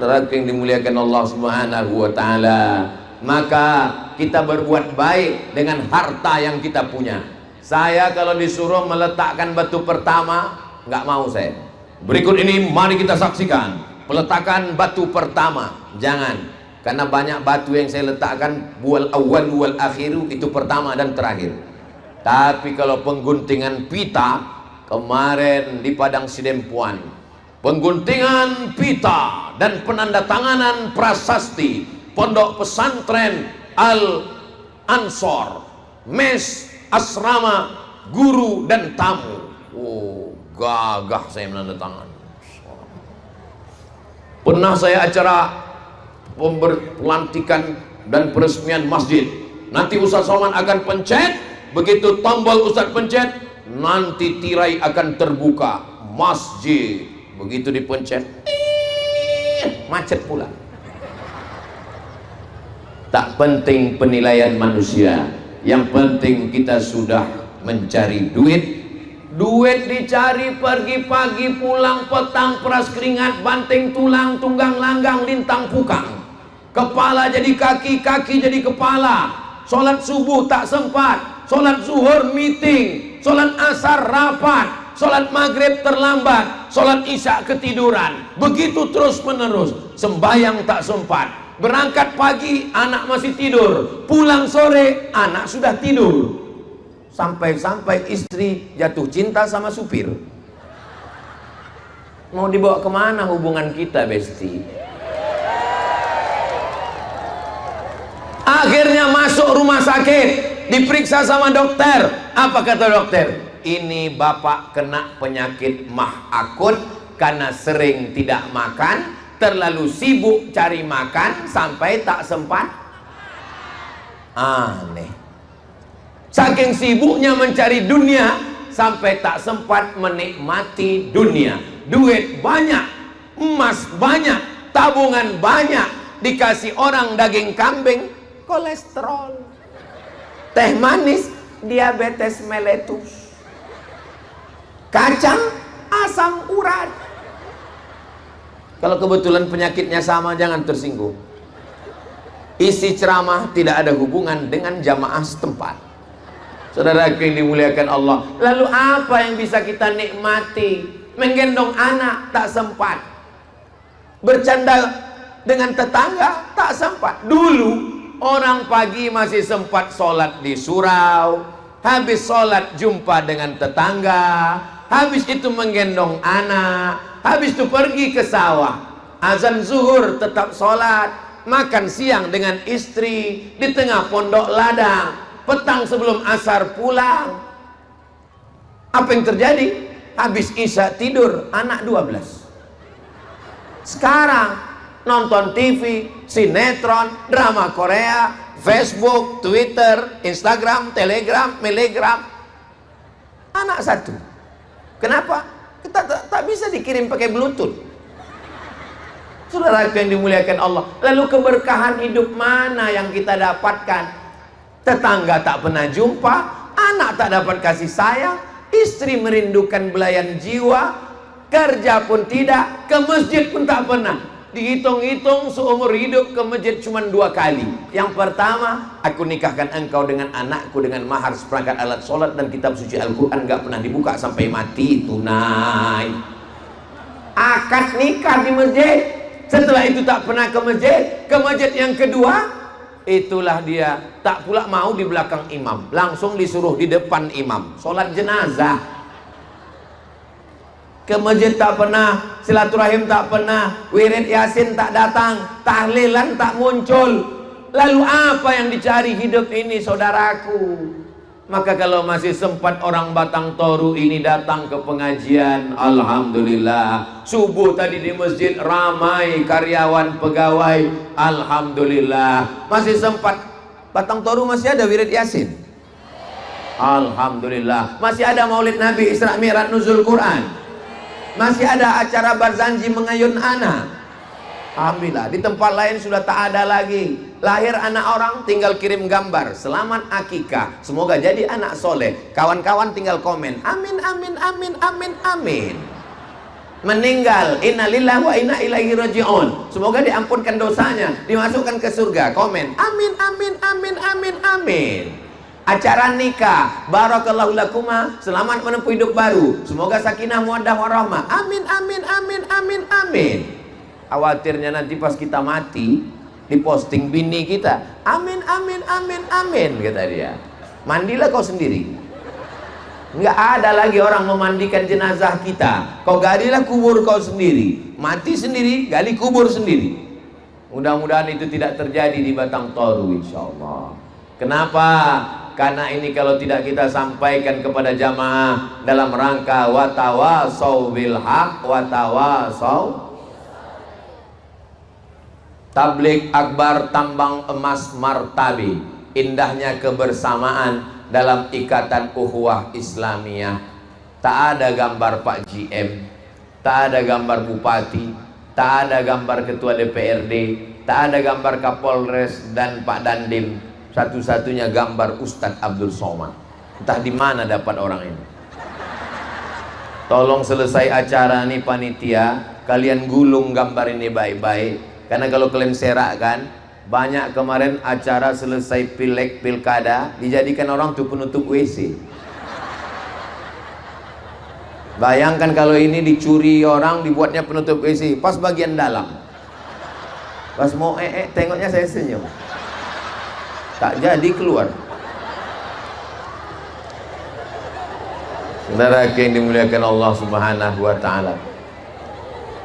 Saudara yang dimuliakan Allah Subhanahu wa taala, maka kita berbuat baik dengan harta yang kita punya. Saya kalau disuruh meletakkan batu pertama, nggak mau saya. Berikut ini mari kita saksikan peletakan batu pertama. Jangan, karena banyak batu yang saya letakkan wal awwal wal akhiru, itu pertama dan terakhir. Tapi kalau pengguntingan pita kemarin di Padang Sidempuan, pengguntingan pita dan penandatanganan prasasti Pondok Pesantren Al Ansor, mes, asrama, guru dan tamu. Oh, gagah saya menandatangan. Pernah saya acara pelantikan dan peresmian masjid. Nanti Ustaz Somad akan pencet, begitu tombol Ustaz pencet, nanti tirai akan terbuka masjid. Begitu dipencet, macet pula. Tak penting penilaian manusia, yang penting kita sudah mencari duit. Duit dicari pergi pagi, pulang petang, peras keringat, banting tulang, tunggang langgang, lintang pukang. Kepala jadi kaki, kaki jadi kepala. Sholat subuh tak sempat, sholat zuhur meeting, sholat asar rapat, sholat maghrib terlambat, sholat isya ketiduran, begitu terus menerus. Sembahyang tak sempat, berangkat pagi anak masih tidur, pulang sore anak sudah tidur. Sampai-sampai istri jatuh cinta sama supir. Mau dibawa kemana hubungan kita, Besti? Akhirnya masuk rumah sakit, diperiksa sama dokter. Apa kata dokter? Ini bapak kena penyakit mah akut karena sering tidak makan, terlalu sibuk cari makan sampai tak sempat. Aneh. Saking sibuknya mencari dunia sampai tak sempat menikmati dunia. Duit banyak, emas banyak, tabungan banyak, dikasih orang daging kambing, kolesterol. Teh manis, diabetes meletus. Kacang, asam urat. Kalau kebetulan penyakitnya sama, jangan tersinggung. Isi ceramah tidak ada hubungan dengan jamaah setempat. Saudara yang dimuliakan Allah, lalu apa yang bisa kita nikmati? Menggendong anak tak sempat, bercanda dengan tetangga tak sempat. Dulu orang pagi masih sempat sholat di surau, habis sholat jumpa dengan tetangga, habis itu menggendong anak, habis itu pergi ke sawah, azan zuhur tetap sholat, makan siang dengan istri di tengah pondok ladang, petang sebelum asar pulang. Apa yang terjadi? Habis isya tidur, anak 12. Sekarang nonton TV, sinetron, drama Korea, Facebook, Twitter, Instagram, Telegram, Melegram. Anak 1. Kenapa? Kita tak bisa dikirim pakai Bluetooth. Saudara yang dimuliakan Allah, lalu keberkahan hidup mana yang kita dapatkan? Tetangga tak pernah jumpa, anak tak dapat kasih sayang, istri merindukan belayan jiwa, kerja pun tidak, ke masjid pun tak pernah. Dihitung-hitung seumur hidup ke masjid cuma 2 kali. Yang pertama, aku nikahkan engkau dengan anakku dengan mahar seperangkat alat sholat dan kitab suci Al-Quran, gak pernah dibuka sampai mati, tunai. Akad nikah di masjid. Setelah itu tak pernah ke masjid. Ke masjid yang kedua, itulah dia tak pula mau di belakang imam, langsung disuruh di depan imam, sholat jenazah. Ke masjid tak pernah, silaturahim tak pernah, wirid yasin tak datang, tahlilan tak muncul. Lalu apa yang dicari hidup ini, saudaraku? Maka kalau masih sempat orang Batang Toru ini datang ke pengajian, alhamdulillah. Subuh tadi di masjid ramai karyawan pegawai, alhamdulillah. Masih sempat. Batang Toru masih ada wirid yasin, alhamdulillah. Masih ada maulid Nabi, Isra Mi'raj, Nuzul Quran. Masih ada acara Barzanji mengayun anak, alhamdulillah. Di tempat lain sudah tak ada lagi. Lahir anak orang tinggal kirim gambar, selamat akikah, semoga jadi anak soleh. Kawan-kawan tinggal komen, amin amin amin amin amin. Meninggal, innalillahi wa inna ilaihi raji'un, semoga diampunkan dosanya, dimasukkan ke surga. Komen, amin amin amin amin amin. Acara nikah, barakallahu lakuma, selamat menempuh hidup baru, semoga sakinah mawaddah warahmah, amin amin amin amin amin. Khawatirnya nanti pas kita mati diposting bini kita, amin amin amin amin, kata dia. Mandilah kau sendiri. Nggak ada lagi orang memandikan jenazah kita. Kau galilah kubur kau sendiri, mati sendiri, gali kubur sendiri. Mudah-mudahan itu tidak terjadi di Batang Toru, insyaallah. Kenapa? Karena ini kalau tidak kita sampaikan kepada jamaah dalam rangka watawasau bil haq watawasau. Tablik akbar tambang emas martabi, indahnya kebersamaan dalam ikatan ukhuwah Islamiyah. Tak ada gambar Pak GM, tak ada gambar Bupati, tak ada gambar Ketua DPRD, tak ada gambar Kapolres dan Pak Dandim. Satu-satunya gambar Ustadz Abdul Somad. Entah di mana dapat orang ini. Tolong selesai acara nih panitia, kalian gulung gambar ini baik-baik. Karena kalau kalian serakkan, banyak kemarin acara selesai pilek pilkada dijadikan orang tuh penutup WC. Bayangkan kalau ini dicuri orang, dibuatnya penutup WC pas bagian dalam. Pas mau tengoknya saya senyum, tak jadi keluar. Saudara yang dimuliakan Allah Subhanahu wa taala,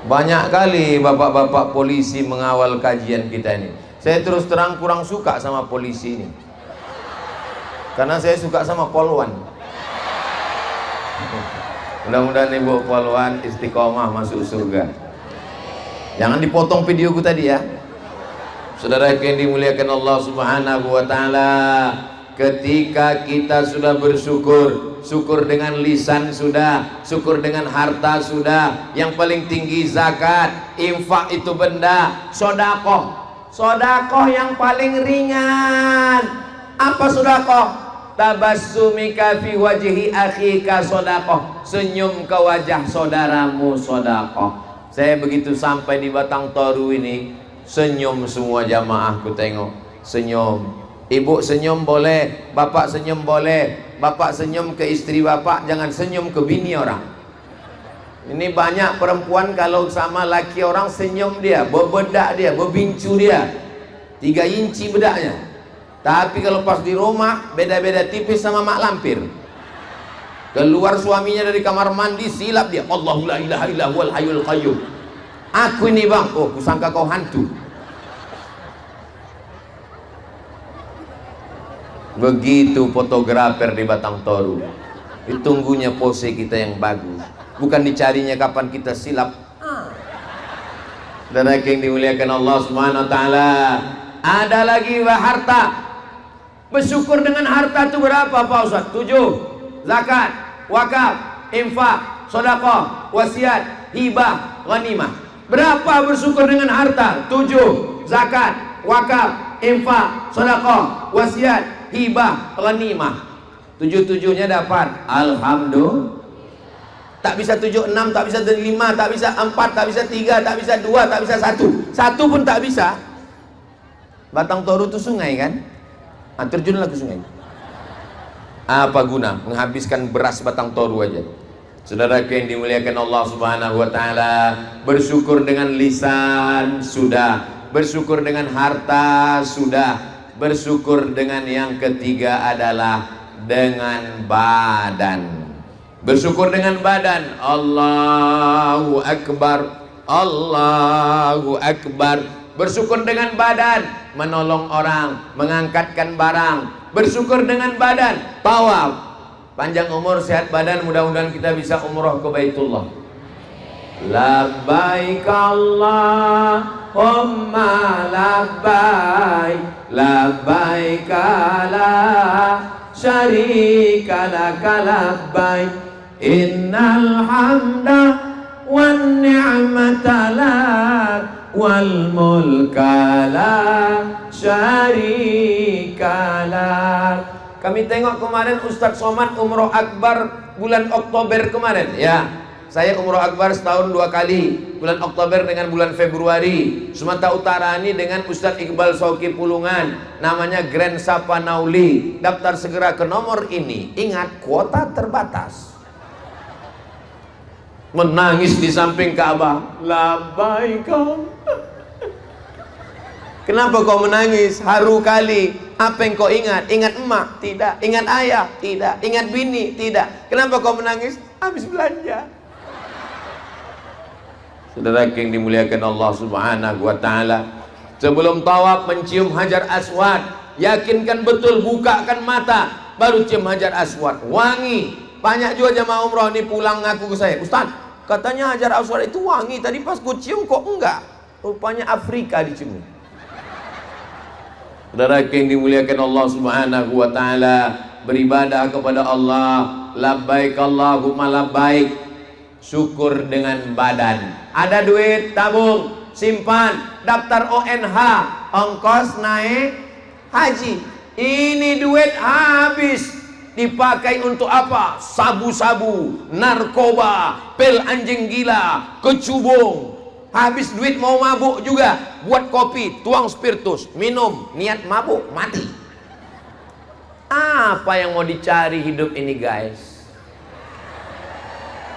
banyak kali bapak-bapak polisi mengawal kajian kita ini. Saya terus terang kurang suka sama polisi ini, karena saya suka sama polwan. Mudah-mudahan ibu polwan istiqomah masuk surga. Jangan dipotong videoku tadi ya. Saudara yang dimuliakan Allah Subhanahu wa taala, ketika kita sudah bersyukur, syukur dengan lisan sudah, syukur dengan harta sudah, yang paling tinggi zakat, infak itu benda, sodakoh. Sodakoh yang paling ringan. Apa sodakoh? Tabassumika fi wajhi akhika sodakoh, senyum ke wajah saudaramu sodakoh. Saya begitu sampai di Batang Toru ini, senyum semua jamaahku tengok, senyum. Ibu senyum boleh, bapak senyum boleh. Bapak senyum ke istri bapak, jangan senyum ke bini orang. Ini banyak perempuan kalau sama laki orang senyum dia, berbedak dia, berbincu dia, 3 inci bedaknya. Tapi kalau pas di rumah beda-beda tipis sama mak lampir. Keluar suaminya dari kamar mandi, silap dia, Allahu la ilaha illa huwal hayyul qayyum. Aku ini bang, oh kusangka kau hantu. Begitu fotografer di Batang Toru, ditunggunya pose kita yang bagus, bukan dicarinya kapan kita silap. Dan yang dimuliakan Allah Subhanahu wa taala, ada lagi harta. Bersyukur dengan harta itu berapa Pak Ustaz? 7. Zakat, wakaf, infak, sedekah, wasiat, hibah, ghanimah. Berapa bersyukur dengan harta? 7. Zakat, wakaf, infak, sedekah, wasiat, hibah, ghanimah. 7-7-nya dapat. Alhamdulillah. Tak bisa 7, 6, tak bisa 5, tak bisa 4, tak bisa 3, tak bisa 2, tak bisa 1. 1 pun tak bisa. Batang Toru itu sungai kan? Terjunlah ke sungai. Apa guna menghabiskan beras Batang Toru aja? Saudara yang dimuliakan Allah Subhanahu wa taala, bersyukur dengan lisan sudah, bersyukur dengan harta sudah, bersyukur dengan yang ketiga adalah dengan badan. Bersyukur dengan badan. Allahu Akbar, Allahu Akbar. Bersyukur dengan badan, menolong orang, mengangkatkan barang. Bersyukur dengan badan, tawaf. Panjang umur, sehat badan, mudah-mudahan kita bisa umroh ke Baitullah. Labbaik Allahumma labbaik, labbaik la syarika laka labbaik, innal hamda wan ni'mata lak wal mulka la syarika lak. Kami tengok kemarin Ustadz Somad umroh akbar bulan Oktober kemarin ya. Saya umroh akbar setahun 2 kali, bulan Oktober dengan bulan Februari. Sumatera Utara ini dengan Ustadz Iqbal Sauki Pulungan, namanya Grand Sapa Nauli. Daftar segera ke nomor ini, ingat kuota terbatas. Menangis di samping Ka'bah. Labbaik. Kenapa kau menangis? Haru kali. Apa yang kau ingat? Ingat emak? Tidak. Ingat ayah? Tidak. Ingat bini? Tidak. Kenapa kau menangis? Habis belanja. Saudara yang dimuliakan Allah Subhanahu wa taala, sebelum tawaf mencium Hajar Aswad, yakinkan betul, bukakan mata, baru cium Hajar Aswad, wangi. Banyak juga jamaah umroh ini pulang ngaku ke saya, Ustaz, katanya Hajar Aswad itu wangi, tadi pas ku cium kok enggak. Rupanya Afrika dicium. Saudara yang dimuliakan Allah Subhanahu wa taala, beribadah kepada Allah, labbaik Allahumma labbaik. Syukur dengan badan. Ada duit, tabung, simpan, daftar ONH, ongkos naik haji. Ini duit habis, dipakai untuk apa? Sabu-sabu, narkoba, pil anjing gila, kecubung. Habis duit mau mabuk juga, buat kopi, tuang spiritus, minum, niat mabuk, mati. Apa yang mau dicari hidup ini guys?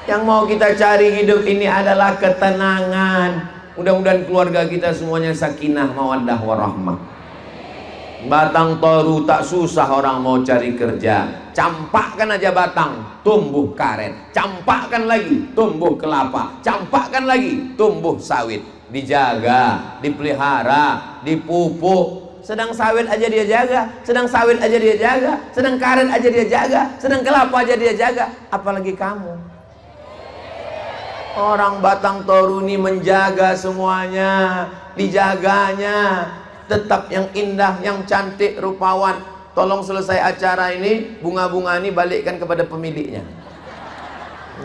Yang mau kita cari hidup ini adalah ketenangan. Mudah-mudahan keluarga kita semuanya sakinah, mawaddah, warahmah. Batang toru tak susah orang mau cari kerja. Campakkan aja batang, tumbuh karet. Campakkan lagi, tumbuh kelapa. Campakkan lagi, tumbuh sawit. Dijaga, dipelihara, dipupuk. Sedang sawit aja dia jaga, sedang sawit aja dia jaga, sedang karet aja dia jaga, sedang kelapa aja dia jaga. Apalagi kamu. Orang batang toru ini menjaga semuanya, dijaganya. Tetap yang indah, yang cantik, rupawan. Tolong selesai acara ini, bunga-bunga ini balikkan kepada pemiliknya.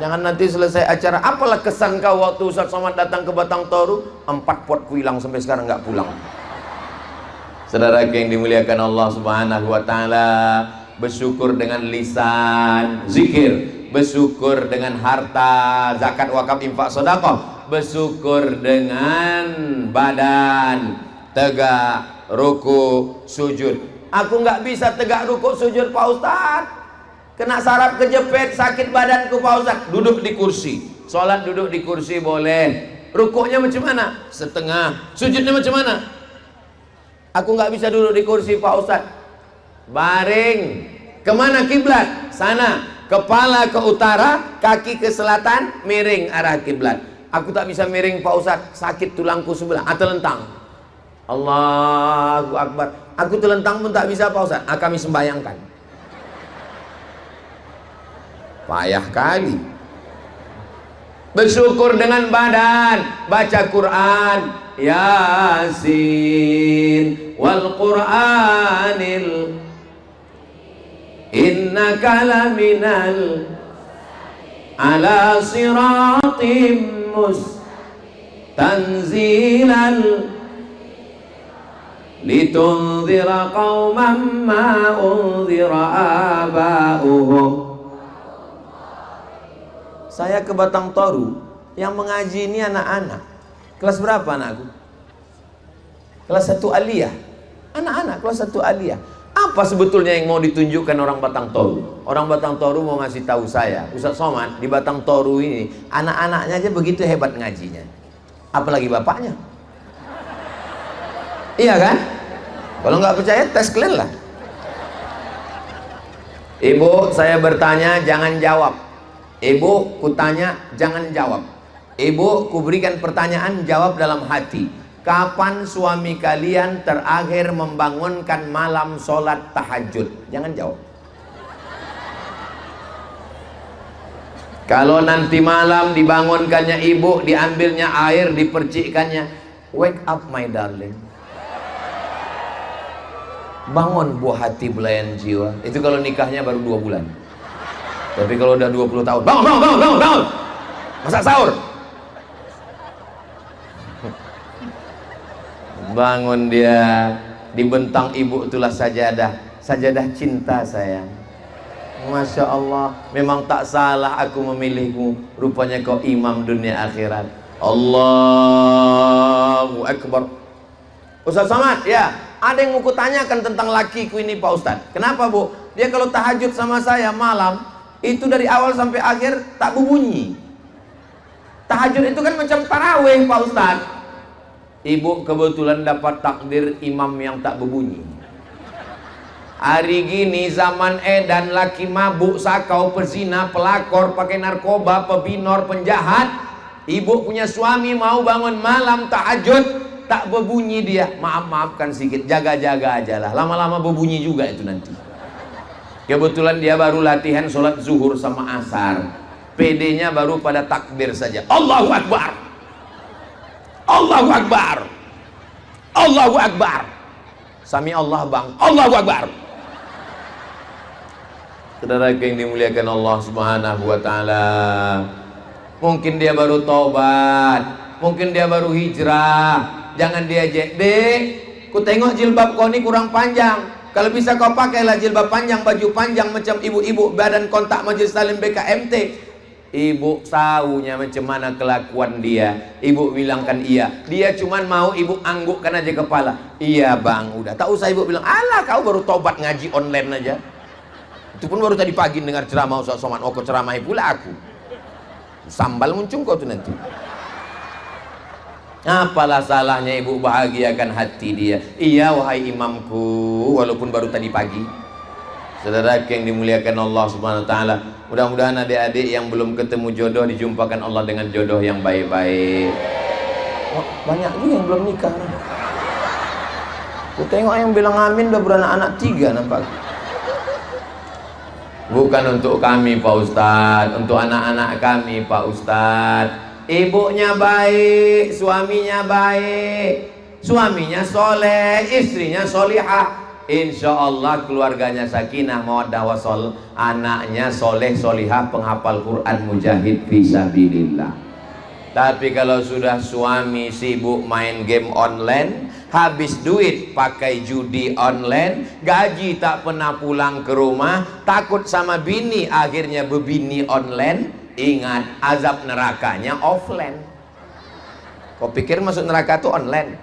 Jangan nanti selesai acara, apalah kesan kau waktu Ustaz Somad datang ke Batang Toru, 4 pot kuilang sampai sekarang nggak pulang. Saudara yang dimuliakan Allah Subhanahu wa taala, bersyukur dengan lisan, zikir, bersyukur dengan harta, zakat, wakaf, infak, sedekah, bersyukur dengan badan, tegak, ruku, sujud. Aku nggak bisa tegak, ruku, sujud Pak Ustadz. Kena saraf kejepit, sakit badanku Pak Ustadz. Duduk di kursi. Sholat duduk di kursi boleh. Rukuknya macam mana? Setengah. Sujudnya macam mana? Aku nggak bisa duduk di kursi Pak Ustadz. Baring. Kemana kiblat? Sana. Kepala ke utara, kaki ke selatan, miring arah kiblat. Aku tak bisa miring Pak Ustadz. Sakit tulangku sebelah. Terlentang. Allahu Akbar. Aku terlentang pun tak bisa Pak Ustadz. Kami sembayangkan. Payah kali. Bersyukur dengan badan, baca Quran, Yasin wal Qur'anil innaka laminal ala siratim tanzilal litunzira qauman ma unzira aba'uhum. Saya ke Batang Toru, yang mengaji ini anak-anak. Kelas berapa anakku? Kelas 1 aliyah. Anak-anak kelas 1 aliyah. Apa sebetulnya yang mau ditunjukkan orang Batang Toru? Orang Batang Toru mau ngasih tahu saya, Ustaz Somad, di Batang Toru ini anak-anaknya aja begitu hebat ngajinya. Apalagi bapaknya. Iya kan? Kalau nggak percaya tes kalian lah. Ibu, saya bertanya jangan jawab. Ibu, kutanya jangan jawab. Ibu, kuberikan pertanyaan, jawab dalam hati. Kapan suami kalian terakhir membangunkan malam sholat tahajud? Jangan jawab. Kalau nanti malam dibangunkannya ibu, diambilnya air, dipercikkannya, wake up my darling. Bangun buah hati belayan jiwa. Itu kalau nikahnya baru 2 bulan. Tapi kalau udah 20 tahun, bangun. Masak sahur. Bangun dia, dibentang ibu itulah sajadah cinta sayang. Masya Allah, memang tak salah aku memilihmu. Rupanya kau imam dunia akhirat. Allahu Akbar. Ustaz Somad, ya, ada yang mau kutanyakan tentang lakiku ini Pak Ustadz. Kenapa Bu? Dia kalau tahajud sama saya malam, itu dari awal sampai akhir tak berbunyi. Tahajud itu kan macam tarawih Pak Ustadz. Ibu kebetulan dapat takdir imam yang tak berbunyi. Hari gini zaman edan, laki mabuk, sakau, pezina, pelakor, pakai narkoba, pebinor, penjahat. Ibu punya suami mau bangun malam tahajud, tak berbunyi dia. Maafkan sedikit, jaga-jaga aja lah. Lama-lama berbunyi juga itu nanti. Kebetulan dia baru latihan sholat zuhur sama asar. PD-nya baru pada takbir saja. Allahu Akbar. Allahu Akbar. Allahu Akbar. Sami Allah bang. Allahu Akbar. Saudara yang dimuliakan Allah Subhanahu wa taala. Mungkin dia baru taubat, mungkin dia baru hijrah. Jangan diajak, "Dek, ku tengok jilbab kau ini kurang panjang. Kalau bisa kau pakailah jilbab panjang, baju panjang macam ibu-ibu badan kontak Majelis Taklim BKMT." Ibu tahunya macam mana kelakuan dia. Ibu bilangkan iya. Dia cuman mau ibu anggukkan aja kepala. Iya bang, udah. Tak usah ibu bilang, alah kau baru tobat ngaji online aja. Itu pun baru tadi pagi dengar ceramah Ustaz Somad. Oh kau ceramahi pula aku. Sambal muncung kau tuh nanti. Apalah salahnya ibu bahagiakan hati dia. Iya wahai imamku, walaupun baru tadi pagi. Saudara yang dimuliakan Allah Subhanahu wa taala, mudah-mudahan adik-adik yang belum ketemu jodoh dijumpakan Allah dengan jodoh yang baik-baik. Oh, banyak juga yang belum nikah. Aku tengok yang bilang amin udah beranak-anak 3 nampak. Bukan untuk kami Pak Ustadz, untuk anak-anak kami Pak Ustadz. Ibunya baik, suaminya baik, suaminya soleh, istrinya solihah. Insya Allah keluarganya sakinah mawaddah wasol, anaknya soleh solihah, penghafal Quran, mujahid fisabilillah. Tapi kalau sudah suami sibuk main game online, habis duit pakai judi online, gaji tak pernah pulang ke rumah, takut sama bini, akhirnya bebini online. Ingat, azab nerakanya offline. Kau pikir masuk neraka itu online?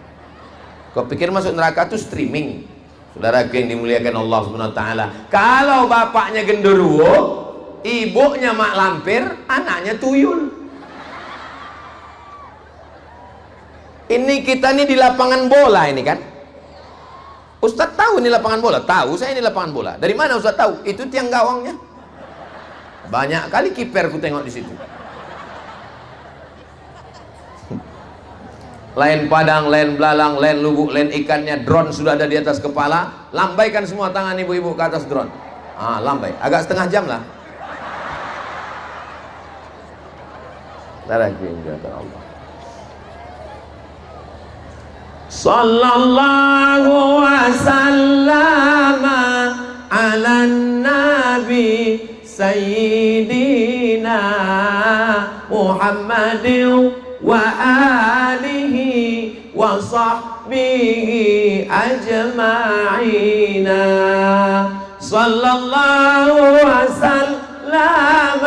Kau pikir masuk neraka itu streaming? Saudara yang dimuliakan Allah Subhanahu wa taala, kalau bapaknya genderuwo, ibunya mak lampir, anaknya tuyul. Ini kita nih di lapangan bola ini kan? Ustadz tahu ini lapangan bola? Tahu saya ini lapangan bola. Dari mana Ustadz tahu? Itu tiang gawangnya. Banyak kali kiper ku tengok di situ. Lain padang, lain belalang, lain lubuk, lain ikannya, drone sudah ada di atas kepala. Lambaikan semua tangan ibu-ibu ke atas drone. Lambai. Agak setengah jam lah. Allah. Sallallahu wasallam ala nabi Sayyidina Muhammadin wa alihi wa sahbihi ajma'ina. Sallallahu wasallam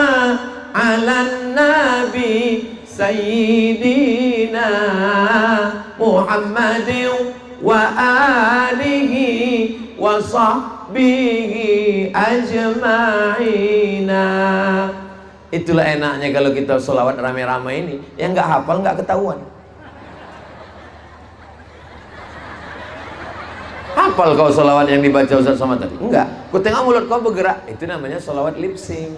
ala nabi Sayyidina Muhammadin wa alihi wa sahbihi ajma'ina. Itulah enaknya kalau kita sholawat rame-rame ini. Yang nggak hafal nggak ketahuan. Hafal kau sholawat yang dibaca Ustaz Somad tadi? Enggak. Ku tengok mulut kau bergerak. Itu namanya sholawat lip sync.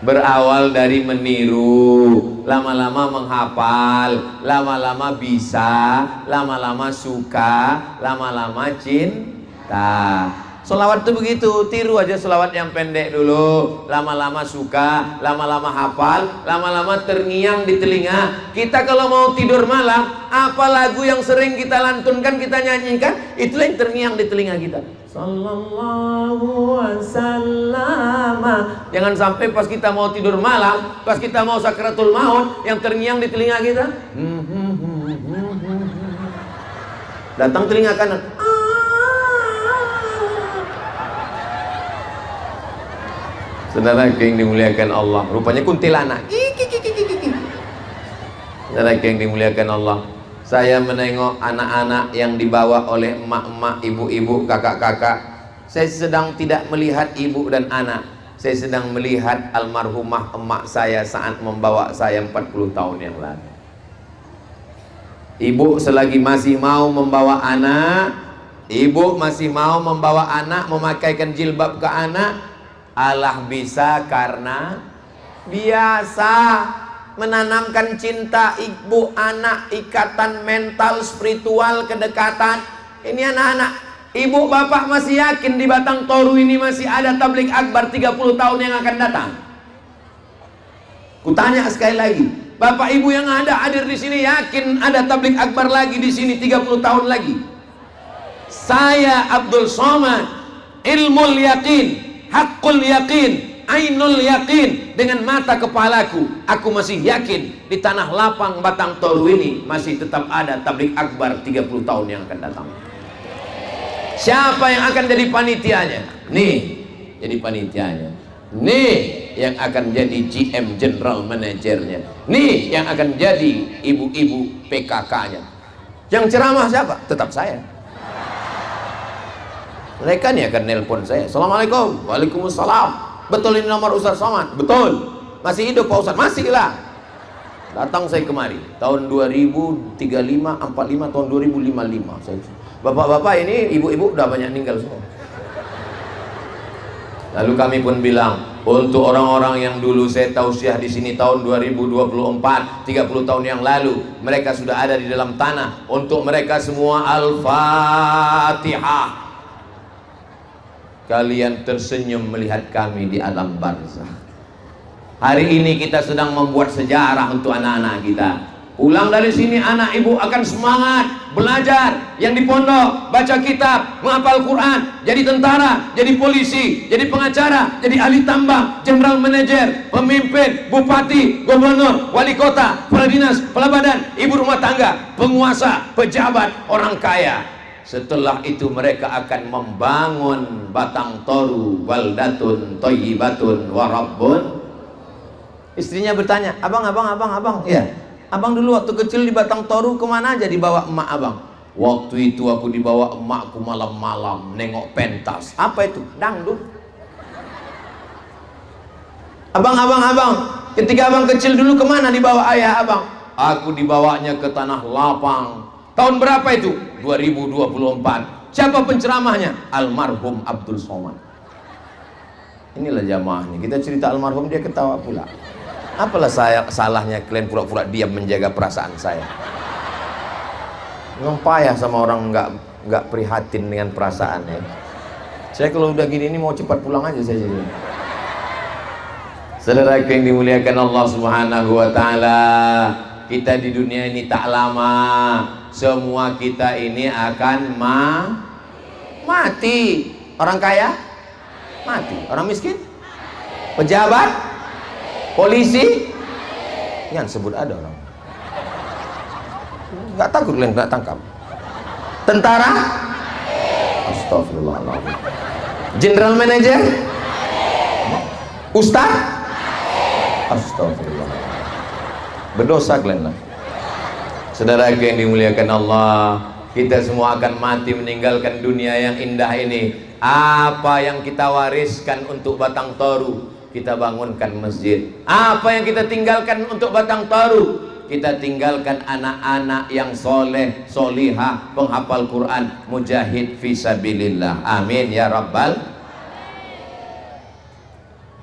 Berawal dari meniru, lama-lama menghafal, lama-lama bisa, lama-lama suka, lama-lama cinta. Sholawat itu begitu, tiru aja sholawat yang pendek dulu, lama-lama suka, lama-lama hafal, lama-lama terngiang di telinga. Kita kalau mau tidur malam, apa lagu yang sering kita lantunkan, kita nyanyikan, itulah yang terngiang di telinga kita. Sallallahu wasallam. Jangan sampai pas kita mau tidur malam, pas kita mau sakratul maut, yang terngiang di telinga kita. Datang telinga kanan. Saudara yang dimuliakan Allah, rupanya kuntilanak. Saudara yang dimuliakan Allah, saya menengok anak-anak yang dibawa oleh emak-emak, ibu-ibu, kakak-kakak. Saya sedang tidak melihat ibu dan anak. Saya sedang melihat almarhumah emak saya saat membawa saya 40 tahun yang lalu. Ibu selagi masih mau membawa anak, ibu masih mau membawa anak, memakaikan jilbab ke anak. Allah bisa karena biasa menanamkan cinta ibu anak, ikatan mental, spiritual, kedekatan. Ini anak-anak, ibu bapak masih yakin di Batang Toru ini masih ada tablik akbar 30 tahun yang akan datang? Kutanya sekali lagi, bapak ibu yang ada hadir di sini yakin ada tablik akbar lagi di sini 30 tahun lagi? Saya Abdul Somad, ilmul yakin, hakul yakin, ainul yakin, dengan mata kepalaku aku masih yakin di tanah lapang Batang Toru ini masih tetap ada tablik akbar 30 tahun yang akan datang. Siapa yang akan jadi panitianya? Nih, jadi panitianya. Nih yang akan jadi GM, general manajernya. Nih yang akan jadi ibu-ibu PKK-nya. Yang ceramah siapa? Tetap saya. Mereka nih akan nelpon saya. Assalamualaikum. Waalaikumsalam. Betul ini nomor Ustaz Somad? Betul. masih hidup Pak Ustadz? Masih lah. Datang saya kemari tahun 2035, 45, tahun 2055. Bapak-bapak ini, ibu-ibu udah banyak meninggal semua. Lalu kami pun bilang, untuk orang-orang yang dulu saya tausiah di sini tahun 2024, 30 tahun yang lalu, mereka sudah ada di dalam tanah. Untuk mereka semua Al-Fatihah. Kalian tersenyum melihat kami di alam barzah. Hari ini kita sedang membuat sejarah untuk anak-anak kita. Pulang dari sini anak ibu akan semangat belajar yang di pondok, baca kitab, menghafal Quran, jadi tentara, jadi polisi, jadi pengacara, jadi ahli tambang, general manager, pemimpin, bupati, gubernur, wali kota, kepala dinas, kepala badan, ibu rumah tangga, penguasa, pejabat, orang kaya. Setelah itu mereka akan membangun Batang Toru, baldatun thayyibatun wa rabbun. Istrinya bertanya, abang, ya, abang dulu waktu kecil di Batang Toru kemana aja dibawa emak abang? Waktu itu aku dibawa emakku malam-malam nengok pentas. Apa itu? Dangdut. Abang, ketika abang kecil dulu kemana dibawa ayah abang? Aku dibawanya ke Tanah Lapang. Tahun berapa itu? 2024. Siapa penceramahnya? Almarhum Abdul Somad. Inilah jamaahnya. Kita cerita almarhum dia ketawa pula. Apalah salahnya kalian pura-pura diam menjaga perasaan saya? Memang payah sama orang nggak prihatin dengan perasaan ya. Saya kalau udah gini ini mau cepat pulang aja saya jadi. Saudara yang dimuliakan Allah Subhanahu wa taala, kita di dunia ini tak lama. Semua kita ini akan mati. Orang kaya mati, orang miskin, pejabat, polisi, jangan sebut ada orang. Nggak takut kalian nggak tangkap. Tentara, astagfirullahaladzim. General manager, ustaz, astagfirullah. Berdosa kalian lah. Saudara yang dimuliakan Allah, kita semua akan mati meninggalkan dunia yang indah ini. Apa yang kita wariskan untuk Batang Toru? Kita bangunkan masjid. Apa yang kita tinggalkan untuk Batang Toru? Kita tinggalkan anak-anak yang soleh, solihah, penghafal Quran, mujahid fisabilillah. Amin ya rabbal.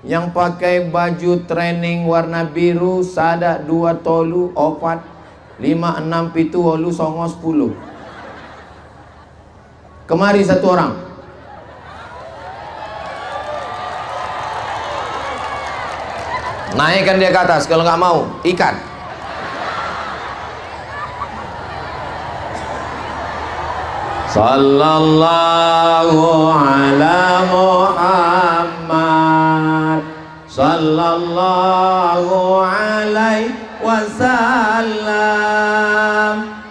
Yang pakai baju training warna biru, sada 2 tolu 4 5 6 7 8 9 10. Kemari satu orang. Naikkan dia ke atas, kalau nggak mau ikat. Sallallahu ala Muhammad, sallallahu alaihi wasallam,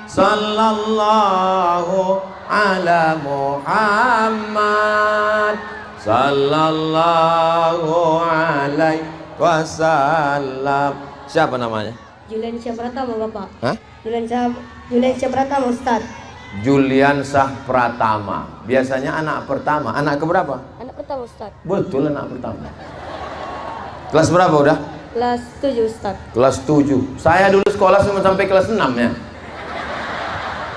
sallallahu ala Muhammad, sallallahu alaihi wasallam. Siapa namanya? Juliansyah Pratama, Bapak. Hah? Juliansyah Pratama, Ustaz. Juliansyah Pratama. Biasanya anak pertama. Anak keberapa? Anak pertama, Ustaz. Betul, anak pertama. Kelas berapa udah? Kelas 7, Ustaz. Kelas 7. Saya dulu sekolah cuma sampai kelas 6 ya.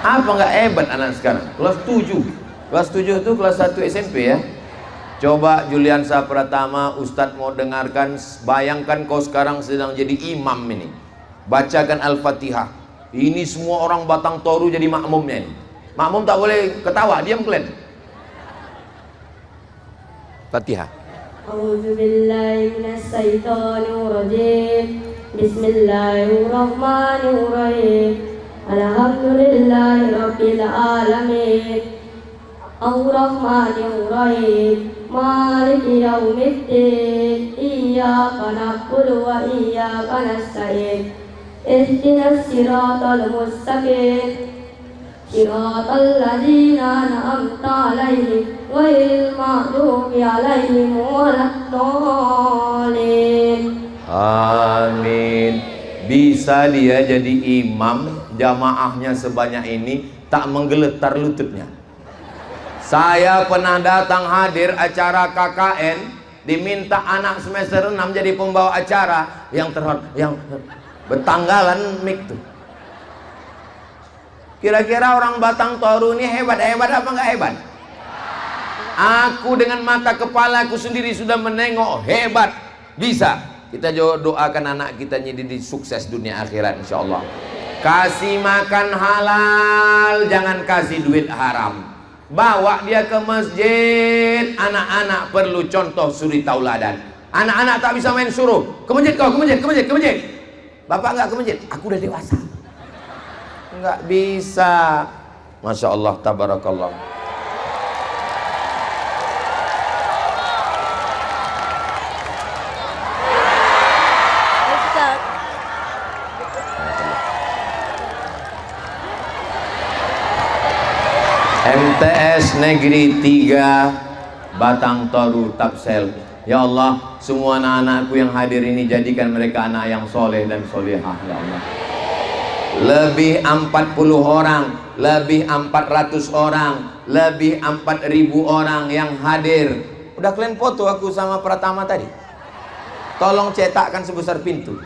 Apa nggak hebat anak sekarang? Kelas 7. Kelas 7 itu kelas 1 SMP ya. Coba Juliansyah Pratama, Ustadz mau dengarkan. Bayangkan kau sekarang sedang jadi imam ini. Bacakan Al-Fatihah. Ini semua orang Batang Toru jadi makmumnya ini. Makmum tak boleh ketawa, diam kalian. Fatihah. A'udzu billahi minasy syaithanir rajim. Bismillahirrahmanirrahim. Alhamdulillahirabbil alamin. Ar-Rahmanir-Rahim. Maliki yaumiddin. Iyyaka na'budu wa iyyaka nasta'in. Ihdinas siratal mustaqim. Siratal ladzina an'amta 'alaihim ghairil maghdubi 'alaihim waladdallin. Amin. Bisa dia jadi imam, jamaahnya sebanyak ini tak menggeletar lututnya. Saya pernah datang hadir acara KKN, diminta anak semester 6 jadi pembawa acara yang terhormat, yang bertanggalan mic tuh. Kira-kira orang Batang Toru ini hebat apa nggak hebat? Aku dengan mata kepala aku sendiri sudah menengok hebat, bisa. Kita doakan anak kita jadi sukses dunia akhirat insyaallah. Kasih makan halal, jangan kasih duit haram. Bawa dia ke masjid. Anak-anak perlu contoh suri tauladan. Anak-anak tak bisa main suruh ke masjid, kau ke masjid. Bapak nggak ke masjid, aku udah dewasa. Nggak bisa. Masya Allah, tabarakallah. MTS Negeri 3 Batang Toru Tapsel. Ya Allah, semua anak-anakku yang hadir ini jadikan mereka anak yang soleh dan solehah ya Allah. Lebih 40 orang, lebih 400 orang, lebih 4.000 orang yang hadir. Udah kalian foto aku sama Pratama tadi? Tolong cetakkan sebesar pintu,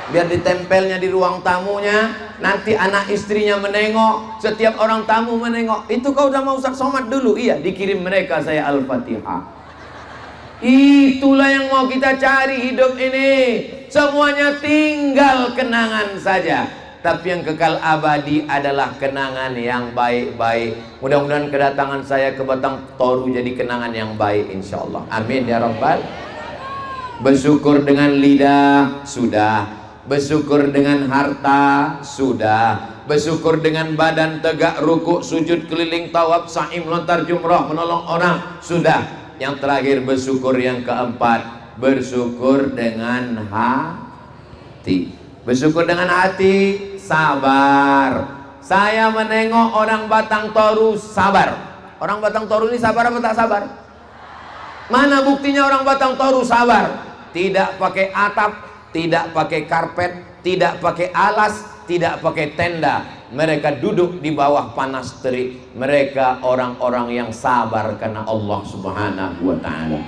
biar ditempelnya di ruang tamunya. Nanti anak istrinya menengok, setiap orang tamu menengok. Itu kau udah mau Ustaz Somad dulu? Iya, dikirim mereka saya Al-Fatihah. Itulah yang mau kita cari hidup ini. Semuanya tinggal kenangan saja. Tapi yang kekal abadi adalah kenangan yang baik-baik. Mudah-mudahan kedatangan saya ke Batang Toru jadi kenangan yang baik insyaallah. Amin ya Rabbal. Bersyukur dengan lidah sudah, bersyukur dengan harta sudah, bersyukur dengan badan tegak rukuk sujud keliling tawaf sa'i melontar jumrah menolong orang sudah. Yang terakhir bersyukur yang keempat, bersyukur dengan hati. Bersyukur dengan hati, sabar. Saya menengok orang Batang Toru sabar. Orang Batang Toru ini sabar apa tak sabar? Mana buktinya orang Batang Toru sabar? Tidak pakai atap, tidak pakai karpet, tidak pakai alas, tidak pakai tenda. Mereka duduk di bawah panas terik. Mereka orang-orang yang sabar karena Allah Subhanahu wa ta'ala.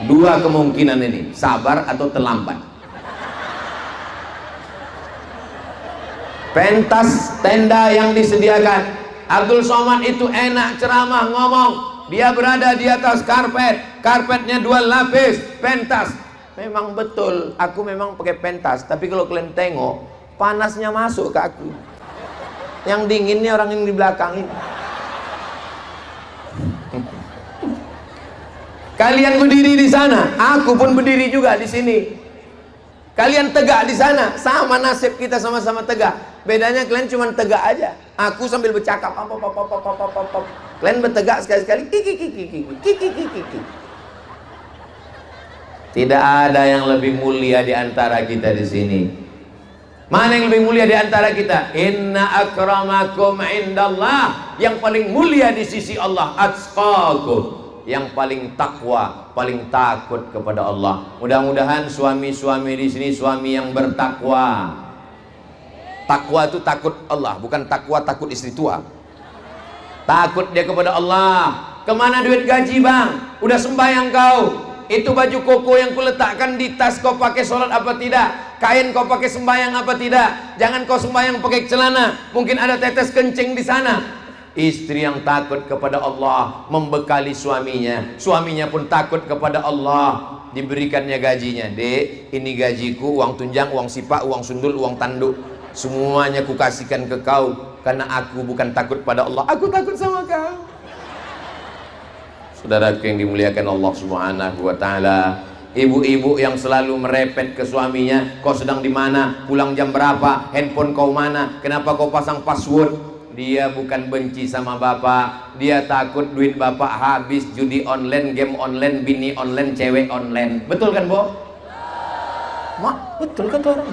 Dua kemungkinan ini, sabar atau terlambat. Pentas tenda yang disediakan. Abdul Somad itu enak ceramah ngomong. Dia berada di atas karpet. Karpetnya 2 lapis, pentas. Memang betul, aku memang pakai pentas. Tapi kalau kalian tengok, panasnya masuk ke aku. Yang dinginnya orang yang di belakang ini. Kalian berdiri di sana, aku pun berdiri juga di sini. Kalian tegak di sana, sama nasib kita sama-sama tegak. Bedanya kalian cuma tegak aja. Aku sambil bercakap, kalian bertegak sekali-sekali. Tidak ada yang lebih mulia di antara kita di sini. Mana yang lebih mulia di antara kita? Inna akramakum indallah. Yang paling mulia di sisi Allah atqakum. Yang paling takwa, paling takut kepada Allah. Mudah-mudahan suami-suami di sini suami yang bertakwa. Takwa itu takut Allah, bukan takwa takut istri tua. Takut dia kepada Allah. Kemana duit gaji bang? Udah sembahyang kau? Itu baju koko yang kuletakkan di tas kau pakai sholat apa tidak? Kain kau pakai sembahyang apa tidak? Jangan kau sembahyang pakai celana, mungkin ada tetes kencing di sana. Istri yang takut kepada Allah membekali suaminya, suaminya pun takut kepada Allah, diberikannya gajinya. Dek, ini gajiku, uang tunjang, uang sipak, uang sundul, uang tanduk, semuanya kukasihkan ke kau karena aku bukan takut pada Allah, aku takut sama kau. Saudaraku yang dimuliakan Allah Subhanahu wa ta'ala, ibu-ibu yang selalu merepet ke suaminya, kau sedang di mana, pulang jam berapa, handphone kau mana, kenapa kau pasang password. Dia bukan benci sama bapak, dia takut duit bapak habis judi online, game online, bini online, cewek online. Betul kan, Bo? Mak, betul kan tuh orang?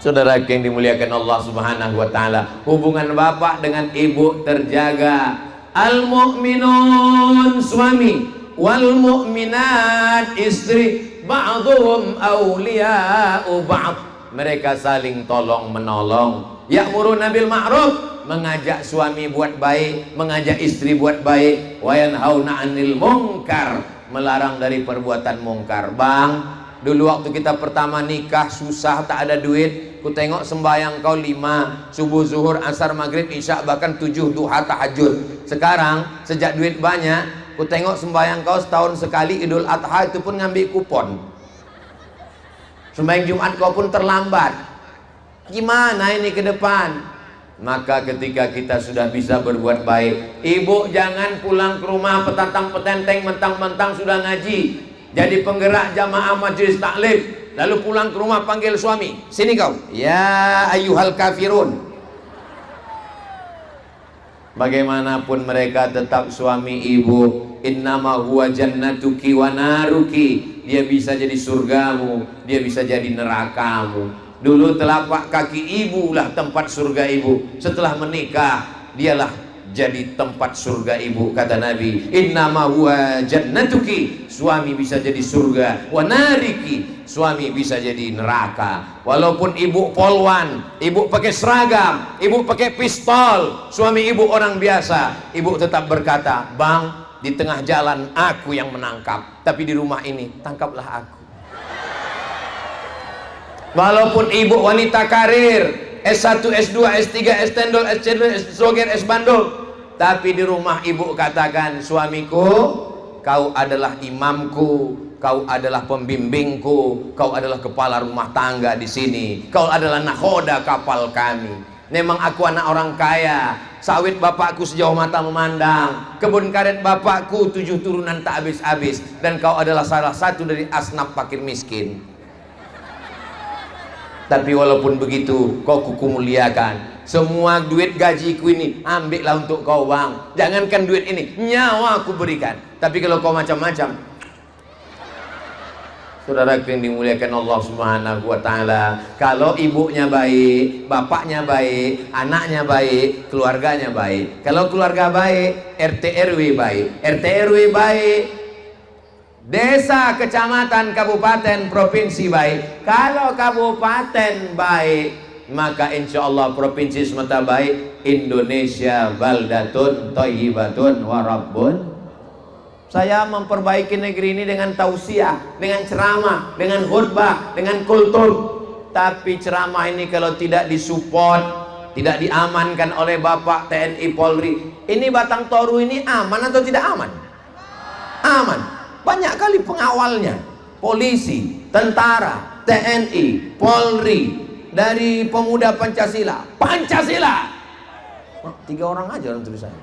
Saudara yang dimuliakan Allah Subhanahu wa ta'ala, hubungan bapak dengan ibu terjaga. Al-mu'minun suami, wal mu'minat istri, ba'duhum awliya'u ba'd. mereka saling tolong menolong. Ya'muruna bil ma'ruf, mengajak suami buat baik, mengajak istri buat baik. Wa yanhauna 'anil munkar, melarang dari perbuatan mungkar. Bang, dulu waktu kita pertama nikah susah, tak ada duit. Ku tengok sembahyang kau 5, subuh, zuhur, asar, maghrib, isya, bahkan 7 duha, tahajud. Sekarang sejak duit banyak, ku tengok sembahyang kau setahun sekali, Idul Adha itu pun ngambil kupon. Sembahyang Jumat kau pun terlambat. Gimana ini ke depan? Maka ketika kita sudah bisa berbuat baik, ibu jangan pulang ke rumah petatang petenteng mentang-mentang sudah ngaji, jadi penggerak jamaah majelis taklim, lalu pulang ke rumah panggil suami, sini kau, ya ayyuhal kafirun. Bagaimanapun mereka tetap suami ibu. Innama huwa jannatuki wa naruki, dia bisa jadi surgamu, dia bisa jadi nerakamu. Dulu telapak kaki ibu lah tempat surga ibu, setelah menikah dialah jadi tempat surga ibu. Kata Nabi, innama huwa jannatuki, suami bisa jadi surga, wa nariki, suami bisa jadi neraka. Walaupun ibu polwan, ibu pakai seragam, ibu pakai pistol, suami ibu orang biasa, ibu tetap berkata, bang, di tengah jalan aku yang menangkap, tapi di rumah ini tangkaplah aku. Walaupun ibu wanita karir, S1, S2, S3, S Tendol, S Cendol, S Soger, S Bandung, tapi di rumah ibu katakan, suamiku, kau adalah imamku, kau adalah pembimbingku, kau adalah kepala rumah tangga di sini, kau adalah nakhoda kapal kami. Memang aku anak orang kaya, sawit bapakku sejauh mata memandang, kebun karet bapakku 7 turunan tak habis-habis, dan kau adalah salah satu dari asnaf fakir miskin. Tapi walaupun begitu, kau kuku muliakan. Semua duit gajiku ini ambillah untuk kau bang. Jangankan duit ini, nyawa aku berikan. Tapi kalau kau macam-macam, saudara yang dimuliakan Allah Subhanahu wa Ta'ala, kalau ibunya baik, bapaknya baik, anaknya baik, keluarganya baik. Kalau keluarga baik, RT RW baik. RT RW baik, desa, kecamatan, kabupaten, provinsi baik. Kalau kabupaten baik, maka insya Allah provinsi semata baik. Indonesia baldatun thayyibatun wa rabbun. Saya memperbaiki negeri ini dengan tausiah, dengan ceramah, dengan khutbah, dengan kultur. Tapi ceramah ini kalau tidak disupport, tidak diamankan oleh Bapak TNI Polri, ini Batang Toru ini aman atau tidak aman? Aman. Banyak kali pengawalnya, polisi, tentara, TNI, Polri, dari pemuda Pancasila. Pancasila! 3 orang aja orang tulisannya.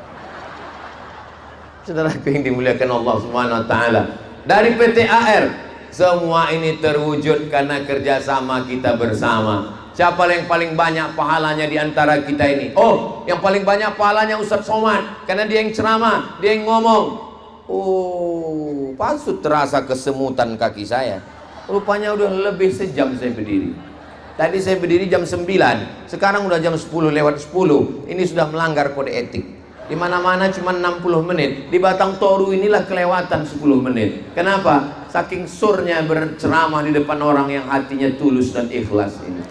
Saudara yang dimuliakan Allah Subhanahu wa Ta'ala, dari PT AR, semua ini terwujud karena kerjasama kita bersama. Siapa yang paling banyak pahalanya di antara kita ini? Oh, yang paling banyak pahalanya Ustadz Somad, karena dia yang ceramah, dia yang ngomong. Oh, pasut terasa kesemutan kaki saya. Rupanya udah lebih sejam saya berdiri. Tadi saya berdiri jam 9, sekarang udah jam 10 lewat 10. Ini sudah melanggar kode etik. Di mana-mana cuma 60 menit. Di Batang Toru inilah kelewatan 10 menit. Kenapa? Saking surnya berceramah di depan orang yang hatinya tulus dan ikhlas ini.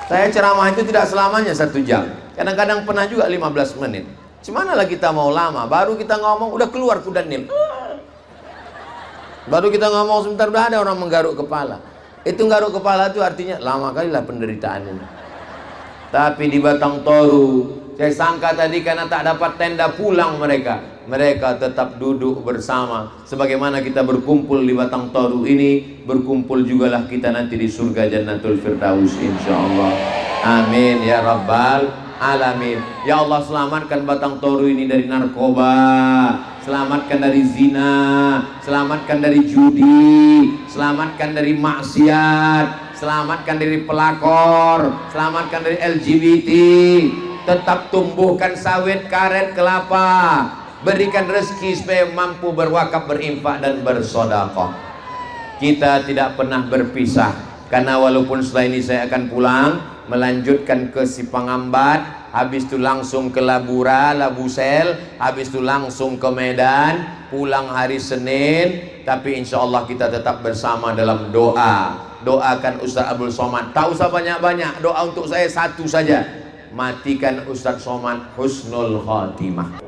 Saya ceramah itu tidak selamanya 1 jam. Kadang-kadang pernah juga 15 menit. Cemana lah kita mau lama, baru kita ngomong udah keluar kuda nil. Baru kita ngomong sebentar udah ada orang menggaruk kepala. Itu garuk kepala itu artinya lama kali lah penderitaan ini. Tapi di Batang Toru, saya sangka tadi karena tak dapat tenda pulang mereka. Mereka tetap duduk bersama. Sebagaimana kita berkumpul di Batang Toru ini, berkumpul jugalah kita nanti di surga Jannatul Firdaus insyaallah. Amin ya rabbal alamin. Ya Allah, selamatkan Batang Toru ini dari narkoba, selamatkan dari zina, selamatkan dari judi, selamatkan dari maksiat, selamatkan dari pelakor, selamatkan dari LGBT. Tetap tumbuhkan sawit, karet, kelapa, berikan rezeki supaya mampu berwakaf, berinfak dan bersedekah. Kita tidak pernah berpisah, karena walaupun setelah ini saya akan pulang melanjutkan ke Sipangambat, habis itu langsung ke Labura, Labusel, habis itu langsung ke Medan, pulang hari Senin. Tapi insya Allah kita tetap bersama dalam doa doakan Ustaz Abdul Somad. Tak usah banyak-banyak, doa untuk saya satu saja. Matikan Ustaz Somad husnul khatimah.